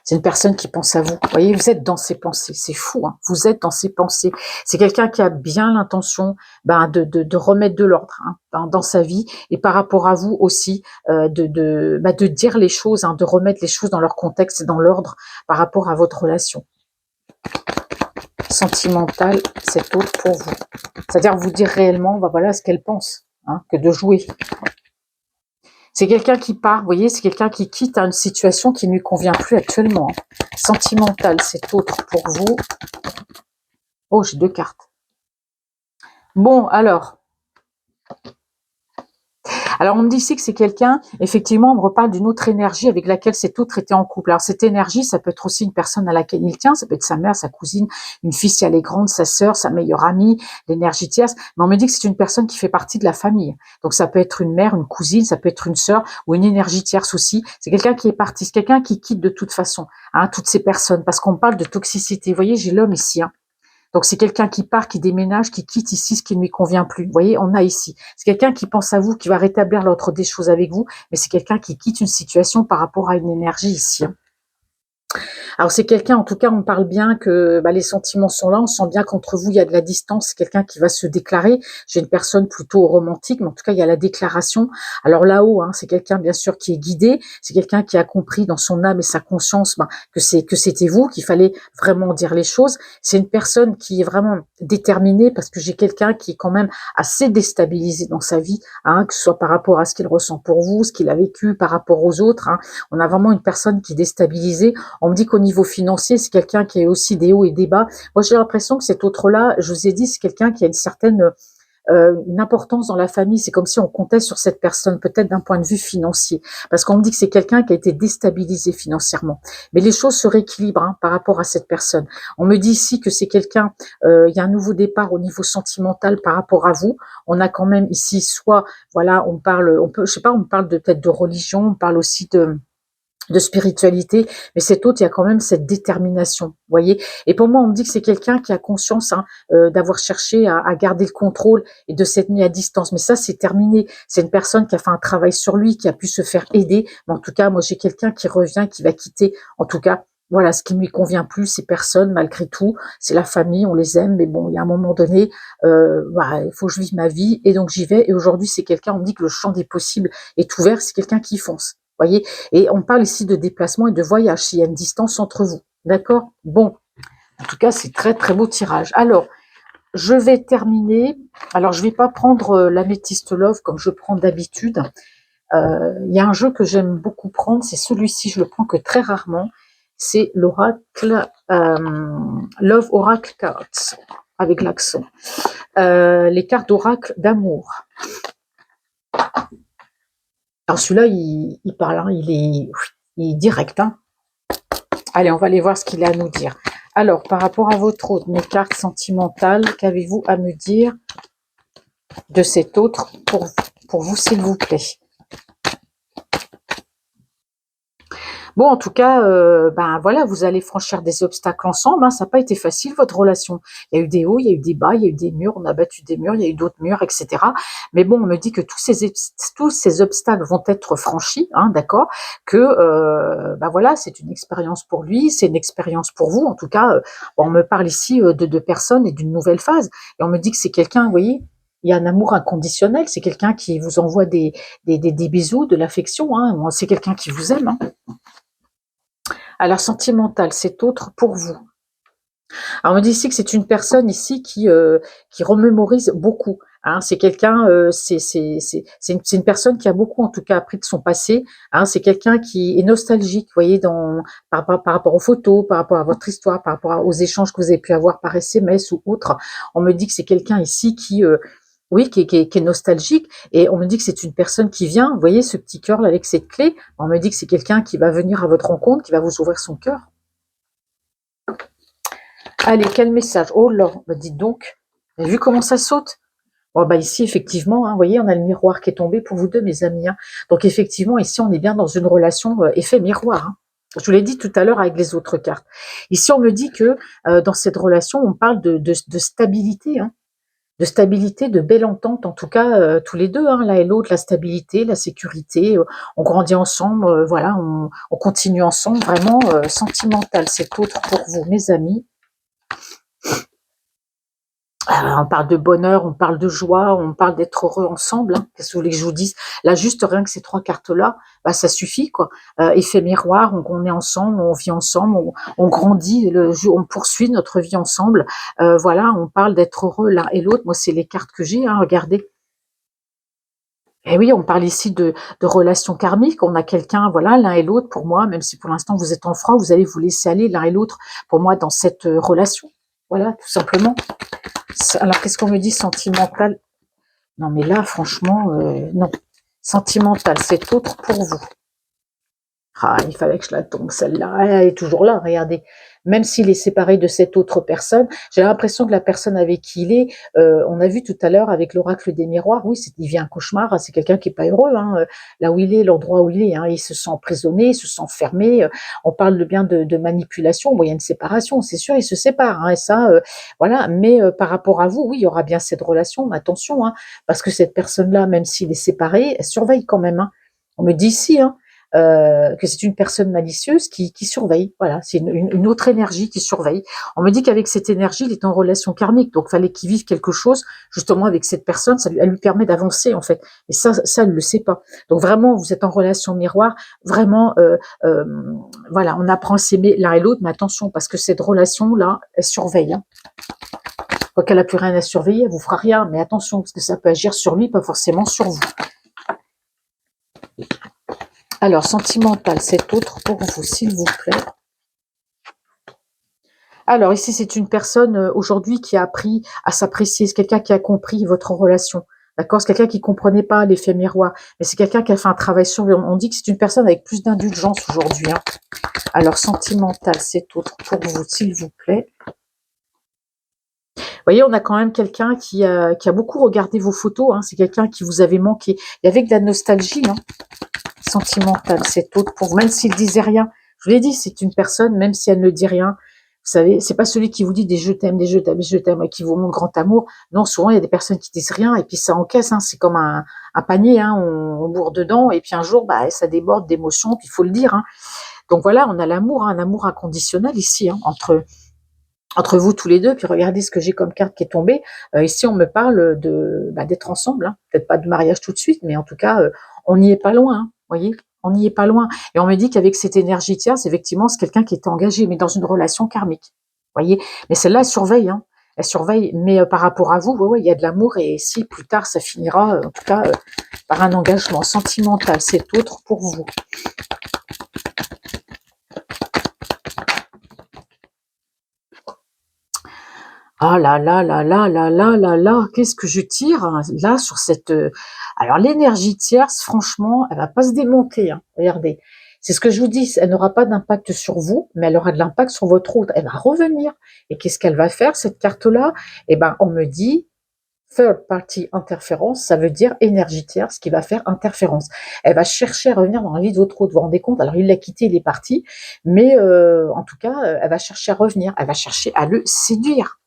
C'est une personne qui pense à vous. Vous voyez, vous êtes dans ses pensées. C'est fou, hein. Vous êtes dans ses pensées. C'est quelqu'un qui a bien l'intention de remettre de l'ordre, hein, dans sa vie, et par rapport à vous aussi, de dire les choses, hein, de remettre les choses dans leur contexte et dans l'ordre par rapport à votre relation. Sentimentale, c'est autre pour vous. C'est-à-dire vous dire réellement, voilà ce qu'elle pense, hein, que de jouer. C'est quelqu'un qui part, vous voyez, c'est quelqu'un qui quitte une situation qui ne lui convient plus actuellement. Sentimental, c'est autre pour vous. Oh, j'ai 2 cartes. Bon, alors on me dit ici que c'est quelqu'un, effectivement, on me reparle d'une autre énergie avec laquelle cet autre était en couple. Alors cette énergie, ça peut être aussi une personne à laquelle il tient, ça peut être sa mère, sa cousine, une fille si elle est grande, sa sœur, sa meilleure amie, l'énergie tierce. Mais on me dit que c'est une personne qui fait partie de la famille. Donc ça peut être une mère, une cousine, ça peut être une sœur ou une énergie tierce aussi. C'est quelqu'un qui est parti, c'est quelqu'un qui quitte de toute façon, hein, toutes ces personnes, parce qu'on parle de toxicité. Vous voyez, j'ai l'homme ici, hein. Donc c'est quelqu'un qui part, qui déménage, qui quitte ici ce qui ne lui convient plus. Vous voyez, on a ici. C'est quelqu'un qui pense à vous, qui va rétablir l'ordre des choses avec vous, mais c'est quelqu'un qui quitte une situation par rapport à une énergie ici, hein. Alors c'est quelqu'un, en tout cas, on parle bien que les sentiments sont là, on sent bien qu'entre vous, il y a de la distance, c'est quelqu'un qui va se déclarer. J'ai une personne plutôt romantique, mais en tout cas, il y a la déclaration. Alors là-haut, hein, c'est quelqu'un, bien sûr, qui est guidé, c'est quelqu'un qui a compris dans son âme et sa conscience que c'était vous, qu'il fallait vraiment dire les choses. C'est une personne qui est vraiment déterminée, parce que j'ai quelqu'un qui est quand même assez déstabilisé dans sa vie, hein, que ce soit par rapport à ce qu'il ressent pour vous, ce qu'il a vécu par rapport aux autres, hein. On a vraiment une personne qui est déstabilisée. On me dit qu'au niveau financier, c'est quelqu'un qui a aussi des hauts et des bas. Moi, j'ai l'impression que cet autre-là, je vous ai dit, c'est quelqu'un qui a une certaine une importance dans la famille. C'est comme si on comptait sur cette personne, peut-être d'un point de vue financier. Parce qu'on me dit que c'est quelqu'un qui a été déstabilisé financièrement. Mais les choses se rééquilibrent, hein, par rapport à cette personne. On me dit ici que c'est quelqu'un, il y a un nouveau départ au niveau sentimental par rapport à vous. On a quand même ici, soit, voilà, on me parle de peut-être de religion, on parle aussi de spiritualité, mais cet autre, il y a quand même cette détermination, vous voyez. Et pour moi, on me dit que c'est quelqu'un qui a conscience hein, d'avoir cherché à garder le contrôle et de s'être mis à distance. Mais ça, c'est terminé. C'est une personne qui a fait un travail sur lui, qui a pu se faire aider. Mais en tout cas, moi, j'ai quelqu'un qui revient, qui va quitter. En tout cas, voilà, ce qui ne lui convient plus, c'est personne, malgré tout. C'est la famille, on les aime, mais bon, il y a un moment donné, voilà, il faut que je vive ma vie, et donc j'y vais. Et aujourd'hui, c'est quelqu'un, on me dit que le champ des possibles est ouvert, c'est quelqu'un qui fonce. Voyez, et on parle ici de déplacement et de voyage, s'il y a une distance entre vous. D'accord? Bon, en tout cas, c'est très, très beau tirage. Alors, je vais terminer. Alors, je ne vais pas prendre l'améthyste love comme je prends d'habitude. Il y a un jeu que j'aime beaucoup prendre, c'est celui-ci, je le prends que très rarement. C'est l'oracle Love Oracle Cards, avec l'accent. Les cartes d'oracle d'amour. Alors celui-là, il parle, hein, il est direct. Hein. Allez, on va aller voir ce qu'il a à nous dire. Alors, par rapport à votre autre, mes cartes sentimentales, qu'avez-vous à me dire de cet autre pour vous, s'il vous plaît? Bon, en tout cas, ben voilà, vous allez franchir des obstacles ensemble. Hein, ça n'a pas été facile, votre relation. Il y a eu des hauts, il y a eu des bas, il y a eu des murs, on a battu des murs, il y a eu d'autres murs, etc. Mais bon, on me dit que tous ces obstacles vont être franchis, hein, d'accord. Que, ben voilà, c'est une expérience pour lui, c'est une expérience pour vous. En tout cas, on me parle ici de deux personnes et d'une nouvelle phase. Et on me dit que c'est quelqu'un, vous voyez, il y a un amour inconditionnel. C'est quelqu'un qui vous envoie des bisous, de l'affection. Hein, c'est quelqu'un qui vous aime. Hein. Alors, sentimental, c'est autre pour vous. Alors, on me dit ici que c'est une personne ici qui remémorise beaucoup. Hein, c'est quelqu'un, c'est une personne qui a beaucoup, en tout cas, appris de son passé. Hein, c'est quelqu'un qui est nostalgique, vous voyez, par rapport aux photos, par rapport à votre histoire, par rapport aux échanges que vous avez pu avoir par SMS ou autre. On me dit que c'est quelqu'un ici qui, oui, qui est nostalgique, et on me dit que c'est une personne qui vient, vous voyez ce petit cœur là avec cette clé, on me dit que c'est quelqu'un qui va venir à votre rencontre, qui va vous ouvrir son cœur. Allez, quel message? Oh là, bah dites donc, vous avez vu comment ça saute? Bon, bah ici, effectivement, hein, vous voyez, on a le miroir qui est tombé pour vous deux, mes amis. Hein. Donc, effectivement, ici, on est bien dans une relation effet miroir. Hein. Je vous l'ai dit tout à l'heure avec les autres cartes. Ici, on me dit que dans cette relation, on parle de stabilité. Hein. De stabilité, de belle entente, en tout cas, tous les deux, hein, l'un et l'autre, la stabilité, la sécurité, on grandit ensemble, voilà, on continue ensemble, vraiment sentimental, c'est autre pour vous, mes amis. On parle de bonheur, on parle de joie, on parle d'être heureux ensemble. Hein. Qu'est-ce que vous voulez que je vous dise? Là, juste rien que ces trois cartes-là, bah, ça suffit, quoi. Effet miroir, on est ensemble, on vit ensemble, on grandit, on poursuit notre vie ensemble. Voilà, on parle d'être heureux l'un et l'autre. Moi, c'est les cartes que j'ai, hein, regardez. Et oui, on parle ici de relations karmiques. On a quelqu'un, voilà, l'un et l'autre, pour moi, même si pour l'instant vous êtes en froid, vous allez vous laisser aller l'un et l'autre, pour moi, dans cette relation. Voilà, tout simplement. Alors, qu'est-ce qu'on me dit sentimental? Non, mais là, franchement, non. Sentimental, c'est autre pour vous. Ah, il fallait que je la tombe, celle-là. Elle est toujours là, regardez. Même s'il est séparé de cette autre personne, j'ai l'impression que la personne avec qui il est, on a vu tout à l'heure avec l'oracle des miroirs, oui, il vit un cauchemar, c'est quelqu'un qui est pas heureux, hein, là où il est, l'endroit où il est, hein, il se sent emprisonné, il se sent fermé, on parle de bien de manipulation, bon, il y a une séparation, c'est sûr, ils se séparent, hein, et ça, voilà, mais par rapport à vous, oui, il y aura bien cette relation, mais attention, hein, parce que cette personne-là, même s'il est séparé, elle surveille quand même, hein. On me dit ici, hein, que c'est une personne malicieuse qui surveille. Voilà, c'est une autre énergie qui surveille. On me dit qu'avec cette énergie, il est en relation karmique, donc il fallait qu'il vive quelque chose justement avec cette personne. Elle lui permet d'avancer en fait. Et ça, elle ne le sait pas. Donc vraiment, vous êtes en relation miroir. Vraiment, voilà, on apprend à s'aimer l'un et l'autre, mais attention parce que cette relation-là, elle surveille. Hein. Quand elle n'a plus rien à surveiller, elle vous fera rien. Mais attention, parce que ça peut agir sur lui, pas forcément sur vous. Alors, sentimental, c'est autre pour vous, s'il vous plaît. Alors, ici, c'est une personne aujourd'hui qui a appris à s'apprécier. C'est quelqu'un qui a compris votre relation. D'accord? C'est quelqu'un qui ne comprenait pas l'effet miroir. Mais c'est quelqu'un qui a fait un travail sur lui. On dit que c'est une personne avec plus d'indulgence aujourd'hui. Hein. Alors, sentimental, c'est autre pour vous, s'il vous plaît. Vous voyez, on a quand même quelqu'un qui a beaucoup regardé vos photos. Hein. C'est quelqu'un qui vous avait manqué. Il y avait de la nostalgie. Hein. Sentimental, c'est autre pour vous, même s'il disait rien. Je vous l'ai dit, c'est une personne, même si elle ne dit rien, vous savez, c'est pas celui qui vous dit des je t'aime, des je t'aime, des je t'aime, et qui vous montre grand amour. Non, souvent, il y a des personnes qui disent rien, et puis ça encaisse, hein, c'est comme un panier, hein, on bourre dedans, et puis un jour, bah, ça déborde d'émotions, puis il faut le dire, hein. Donc voilà, on a l'amour, hein, un amour inconditionnel ici, hein, entre vous tous les deux. Puis regardez ce que j'ai comme carte qui est tombée. Ici, on me parle d'être ensemble, hein. Peut-être pas de mariage tout de suite, mais en tout cas, on n'y est pas loin, hein, voyez, on n'y est pas loin. Et on me dit qu'avec cette énergie tierce, effectivement, c'est quelqu'un qui est engagé, mais dans une relation karmique, voyez. Mais celle-là, elle surveille, hein. Elle surveille, mais par rapport à vous, ouais, il y a de l'amour, et si plus tard, ça finira, en tout cas, par un engagement sentimental, c'est autre pour vous. Ah là là là là là là là là, qu'est-ce que je tire hein, là sur cette... Alors l'énergie tierce, franchement, elle va pas se démonter, hein. Regardez, c'est ce que je vous dis, elle n'aura pas d'impact sur vous, mais elle aura de l'impact sur votre autre. Elle va revenir. Et qu'est-ce qu'elle va faire, cette carte-là? Eh ben, on me dit third party interférence, ça veut dire énergie tierce qui va faire interférence. Elle va chercher à revenir dans la vie de votre autre, vous vous rendez compte? Alors il l'a quitté, il est parti, mais en tout cas, elle va chercher à revenir, elle va chercher à le séduire.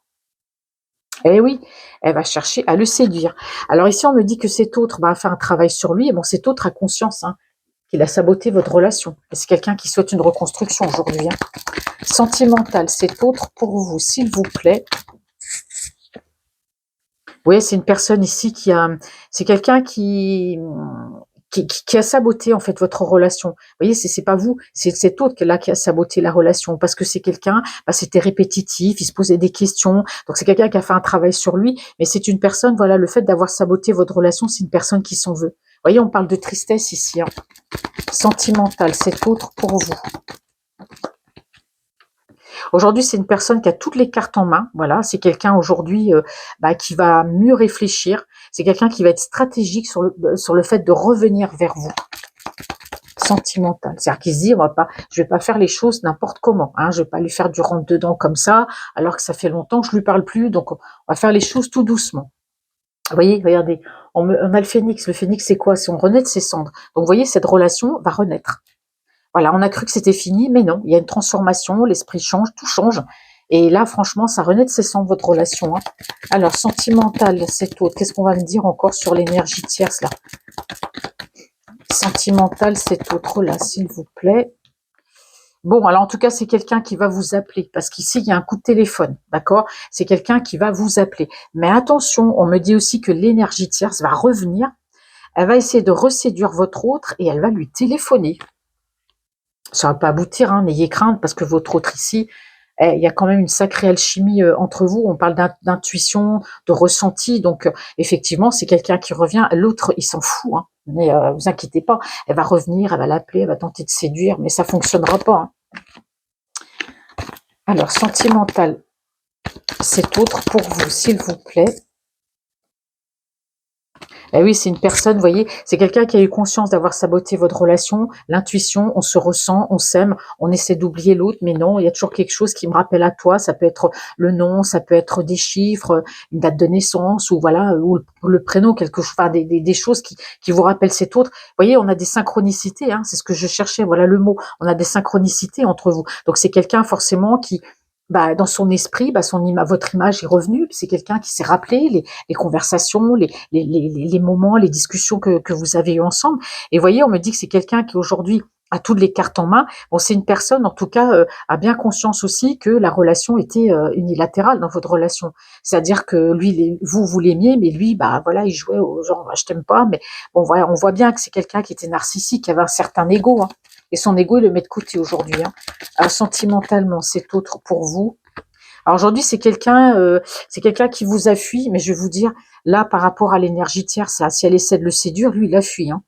Eh oui, elle va chercher à le séduire. Alors ici, on me dit que cet autre va faire un travail sur lui, et bon, cet autre a conscience, hein, qu'il a saboté votre relation. Et c'est quelqu'un qui souhaite une reconstruction aujourd'hui, hein. Sentimental, cet autre pour vous, s'il vous plaît. Oui, c'est une personne ici qui a... C'est quelqu'un qui a saboté en fait votre relation. Vous voyez, c'est pas vous, c'est cet autre là qui a saboté la relation, parce que c'est quelqu'un, bah, c'était répétitif, il se posait des questions, donc c'est quelqu'un qui a fait un travail sur lui, mais c'est une personne, voilà, le fait d'avoir saboté votre relation, c'est une personne qui s'en veut. Vous voyez, on parle de tristesse ici, hein. Sentimental, c'est autre pour vous. Aujourd'hui, c'est une personne qui a toutes les cartes en main. Voilà, c'est quelqu'un aujourd'hui qui va mieux réfléchir. C'est quelqu'un qui va être stratégique sur le fait de revenir vers vous. Sentimental, c'est-à-dire qu'il se dit, je vais pas faire les choses n'importe comment, hein, je vais pas lui faire du rentre dedans comme ça, alors que ça fait longtemps que je lui parle plus, donc on va faire les choses tout doucement. Vous voyez, regardez, on a le phénix c'est quoi? C'est on renaît de ses cendres. Donc vous voyez, cette relation va renaître. Voilà, on a cru que c'était fini, mais non, il y a une transformation, l'esprit change, tout change. Et là, franchement, ça renaît de ses cendres, votre relation, hein. Alors, sentimental, c'est autre. Qu'est-ce qu'on va me dire encore sur l'énergie tierce, là? Sentimental, c'est autre, là, s'il vous plaît. Bon, alors en tout cas, c'est quelqu'un qui va vous appeler, parce qu'ici, il y a un coup de téléphone, d'accord? C'est quelqu'un qui va vous appeler. Mais attention, on me dit aussi que l'énergie tierce va revenir, elle va essayer de reséduire votre autre, et elle va lui téléphoner. Ça va pas aboutir, hein, n'ayez crainte, parce que votre autre ici, il y a quand même une sacrée alchimie entre vous. On parle d'intuition, de ressenti, donc effectivement, c'est quelqu'un qui revient. L'autre, il s'en fout, hein, mais vous inquiétez pas, elle va revenir, elle va l'appeler, elle va tenter de séduire, mais ça fonctionnera pas, hein. Alors, sentimental, c'est autre pour vous, s'il vous plaît. Eh oui, c'est une personne, vous voyez, c'est quelqu'un qui a eu conscience d'avoir saboté votre relation, l'intuition, on se ressent, on s'aime, on essaie d'oublier l'autre, mais non, il y a toujours quelque chose qui me rappelle à toi, ça peut être le nom, ça peut être des chiffres, une date de naissance, ou voilà, ou le prénom, quelque chose, enfin, des choses qui vous rappellent cet autre. Vous voyez, on a des synchronicités, hein, c'est ce que je cherchais, voilà le mot, on a des synchronicités entre vous. Donc c'est quelqu'un forcément qui, dans son esprit, votre image est revenue, c'est quelqu'un qui s'est rappelé les conversations, les moments, les discussions que vous avez eues ensemble. Et vous voyez, on me dit que c'est quelqu'un qui aujourd'hui a toutes les cartes en main. Bon, c'est une personne, en tout cas, a bien conscience aussi que la relation était unilatérale dans votre relation. C'est-à-dire que lui, vous l'aimiez, mais lui, voilà, il jouait au genre, je t'aime pas, mais bon, voilà, on voit bien que c'est quelqu'un qui était narcissique, qui avait un certain ego, hein. Et son ego, il le met de côté aujourd'hui, hein. Sentimentalement, c'est autre pour vous. Alors aujourd'hui, c'est quelqu'un qui vous a fui, mais je vais vous dire, là, par rapport à l'énergie tierce, là, si elle essaie de le séduire, lui, il a fui, hein.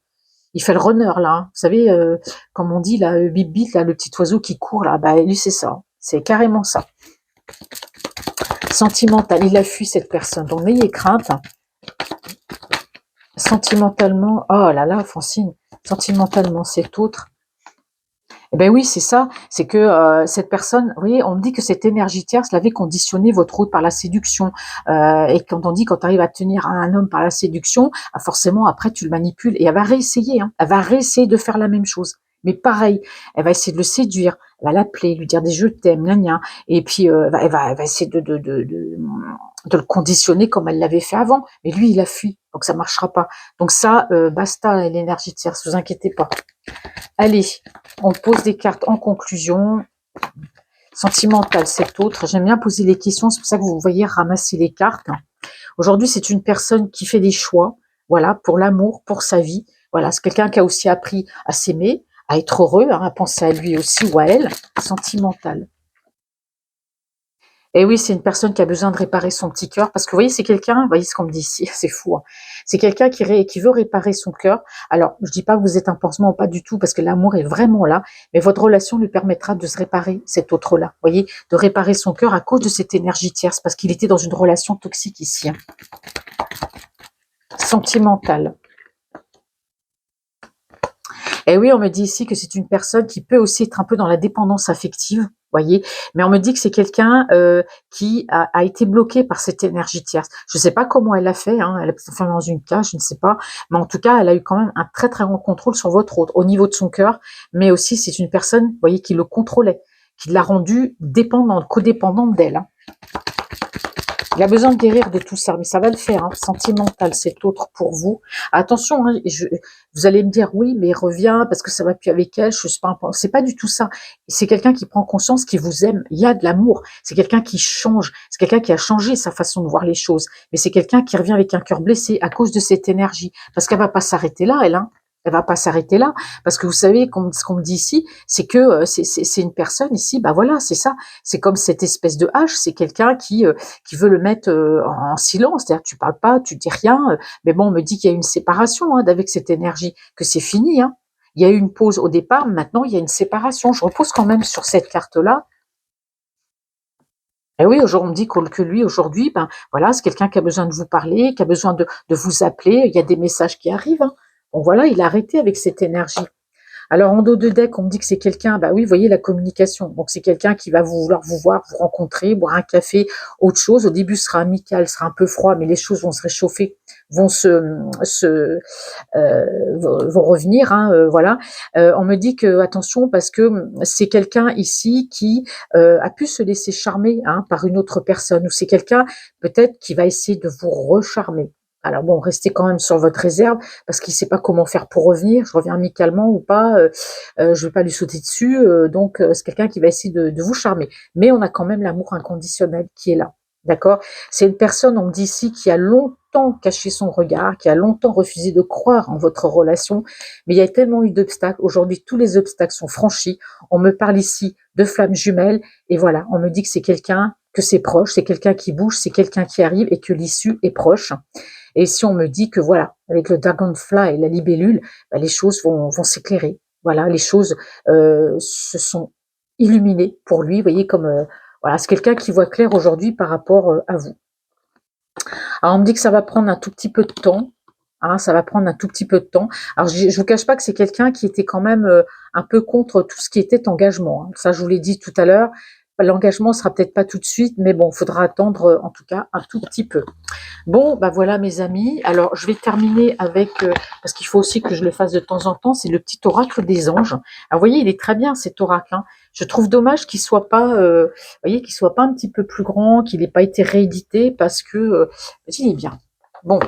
Il fait le runner, là, hein. Vous savez, comme on dit, là, bip bip, là, le petit oiseau qui court, là, lui, c'est ça. C'est carrément ça. Sentimental, il a fui, cette personne. Donc, n'ayez crainte. Sentimentalement, oh là là, Francine, sentimentalement, c'est autre. Eh ben oui, c'est ça. C'est que cette personne, vous voyez, on me dit que cette énergie tierce l'avait conditionné votre route par la séduction. Et quand on dit quand tu arrives à tenir un homme par la séduction, ah, forcément après tu le manipules et elle va réessayer. Hein. Elle va réessayer de faire la même chose. Mais pareil, elle va essayer de le séduire, elle va l'appeler, lui dire des je t'aime, gna gna. Et puis elle va essayer de le conditionner comme elle l'avait fait avant. Mais lui, il a fui, donc ça marchera pas. Donc ça, basta l'énergie tierce, vous inquiétez pas. Allez, on pose des cartes en conclusion. Sentimentale, c'est autre. J'aime bien poser les questions, c'est pour ça que vous voyez ramasser les cartes. Aujourd'hui, c'est une personne qui fait des choix, voilà, pour l'amour, pour sa vie. Voilà, c'est quelqu'un qui a aussi appris à s'aimer, à être heureux, hein, à penser à lui aussi ou à elle. Sentimentale. Et oui, c'est une personne qui a besoin de réparer son petit cœur, parce que vous voyez, c'est quelqu'un, vous voyez ce qu'on me dit ici, c'est fou, hein. C'est quelqu'un qui veut réparer son cœur. Alors, je dis pas que vous êtes un pansement, pas du tout, parce que l'amour est vraiment là, mais votre relation lui permettra de se réparer, cet autre-là, vous voyez, de réparer son cœur à cause de cette énergie tierce, parce qu'il était dans une relation toxique ici, hein. Sentimentale. Et oui, on me dit ici que c'est une personne qui peut aussi être un peu dans la dépendance affective, voyez, mais on me dit que c'est quelqu'un qui a été bloqué par cette énergie tierce. Je ne sais pas comment elle l'a fait, hein, elle est peut-être dans une cage, je ne sais pas, mais en tout cas, elle a eu quand même un très très grand contrôle sur votre autre, au niveau de son cœur, mais aussi c'est une personne, vous voyez, qui le contrôlait, qui l'a rendu dépendante, codépendante d'elle, hein. Il a besoin de guérir de tout ça, mais ça va le faire, hein. Sentimental, c'est autre pour vous. Attention, hein, vous allez me dire, oui, mais reviens parce que ça va plus avec elle, je suis pas c'est pas du tout ça. C'est quelqu'un qui prend conscience, qui vous aime. Il y a de l'amour. C'est quelqu'un qui change. C'est quelqu'un qui a changé sa façon de voir les choses. Mais c'est quelqu'un qui revient avec un cœur blessé à cause de cette énergie. Parce qu'elle va pas s'arrêter là, elle, hein. Elle va pas s'arrêter là, parce que vous savez, ce qu'on me dit ici, c'est que c'est une personne ici, bah voilà, c'est ça, c'est comme cette espèce de hache, c'est quelqu'un qui veut le mettre en silence, c'est-à-dire que tu parles pas, tu dis rien, mais bon, on me dit qu'il y a une séparation, hein, avec cette énergie, que c'est fini, hein. Il y a eu une pause au départ, maintenant il y a une séparation. Je repose quand même sur cette carte-là. Et oui, aujourd'hui, on me dit que lui, aujourd'hui, ben voilà, c'est quelqu'un qui a besoin de vous parler, qui a besoin de vous appeler. Il y a des messages qui arrivent, hein. Bon voilà, il a arrêté avec cette énergie. Alors, en dos de deck, on me dit que c'est quelqu'un, bah oui, vous voyez la communication. Donc, c'est quelqu'un qui va vouloir vous voir, vous rencontrer, boire un café, autre chose. Au début, ce sera amical, ce sera un peu froid, mais les choses vont se réchauffer, vont vont revenir, hein, voilà. On me dit que attention parce que c'est quelqu'un ici qui a pu se laisser charmer, hein, par une autre personne, ou c'est quelqu'un peut-être qui va essayer de vous recharmer. Alors bon, restez quand même sur votre réserve parce qu'il ne sait pas comment faire pour revenir. Je reviens amicalement ou pas, je ne vais pas lui sauter dessus. Donc c'est quelqu'un qui va essayer de vous charmer. Mais on a quand même l'amour inconditionnel qui est là. D'accord. C'est une personne, on me dit ici, qui a longtemps caché son regard, qui a longtemps refusé de croire en votre relation, mais il y a tellement eu d'obstacles. Aujourd'hui, tous les obstacles sont franchis. On me parle ici de flammes jumelles, et voilà, on me dit que c'est quelqu'un, que c'est proche, c'est quelqu'un qui bouge, c'est quelqu'un qui arrive et que l'issue est proche. Et si on me dit que voilà, avec le dragonfly, la libellule, bah, les choses vont s'éclairer. Voilà, les choses se sont illuminées pour lui. Vous voyez, comme voilà, c'est quelqu'un qui voit clair aujourd'hui par rapport à vous. Alors on me dit que ça va prendre un tout petit peu de temps. Hein, ça va prendre un tout petit peu de temps. Alors je vous cache pas que c'est quelqu'un qui était quand même un peu contre tout ce qui était engagement, hein. Ça, je vous l'ai dit tout à l'heure. L'engagement sera peut-être pas tout de suite, mais bon, il faudra attendre en tout cas un tout petit peu. Bon, bah voilà mes amis. Alors je vais terminer avec, parce qu'il faut aussi que je le fasse de temps en temps, c'est le petit oracle des anges. Alors vous voyez, il est très bien cet oracle, hein. Je trouve dommage qu'il soit pas, vous voyez, qu'il soit pas un petit peu plus grand, qu'il n'ait pas été réédité parce que il est bien. Bon,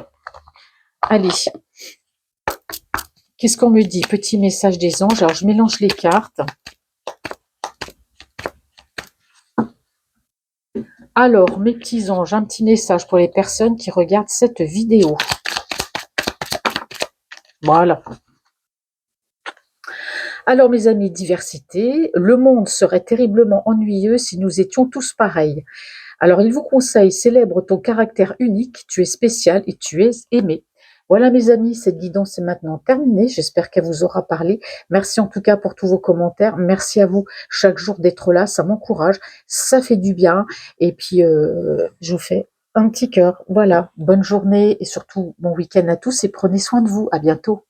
allez. Qu'est-ce qu'on me dit? Petit message des anges. Alors je mélange les cartes. Alors, mes petits anges, un petit message pour les personnes qui regardent cette vidéo. Voilà. Alors, mes amis, diversité, le monde serait terriblement ennuyeux si nous étions tous pareils. Alors, il vous conseille, célèbre ton caractère unique, tu es spécial et tu es aimé. Voilà mes amis, cette guidance est maintenant terminée. J'espère qu'elle vous aura parlé. Merci en tout cas pour tous vos commentaires. Merci à vous chaque jour d'être là, ça m'encourage, ça fait du bien. Et puis, je vous fais un petit cœur. Voilà, bonne journée et surtout bon week-end à tous et prenez soin de vous. À bientôt.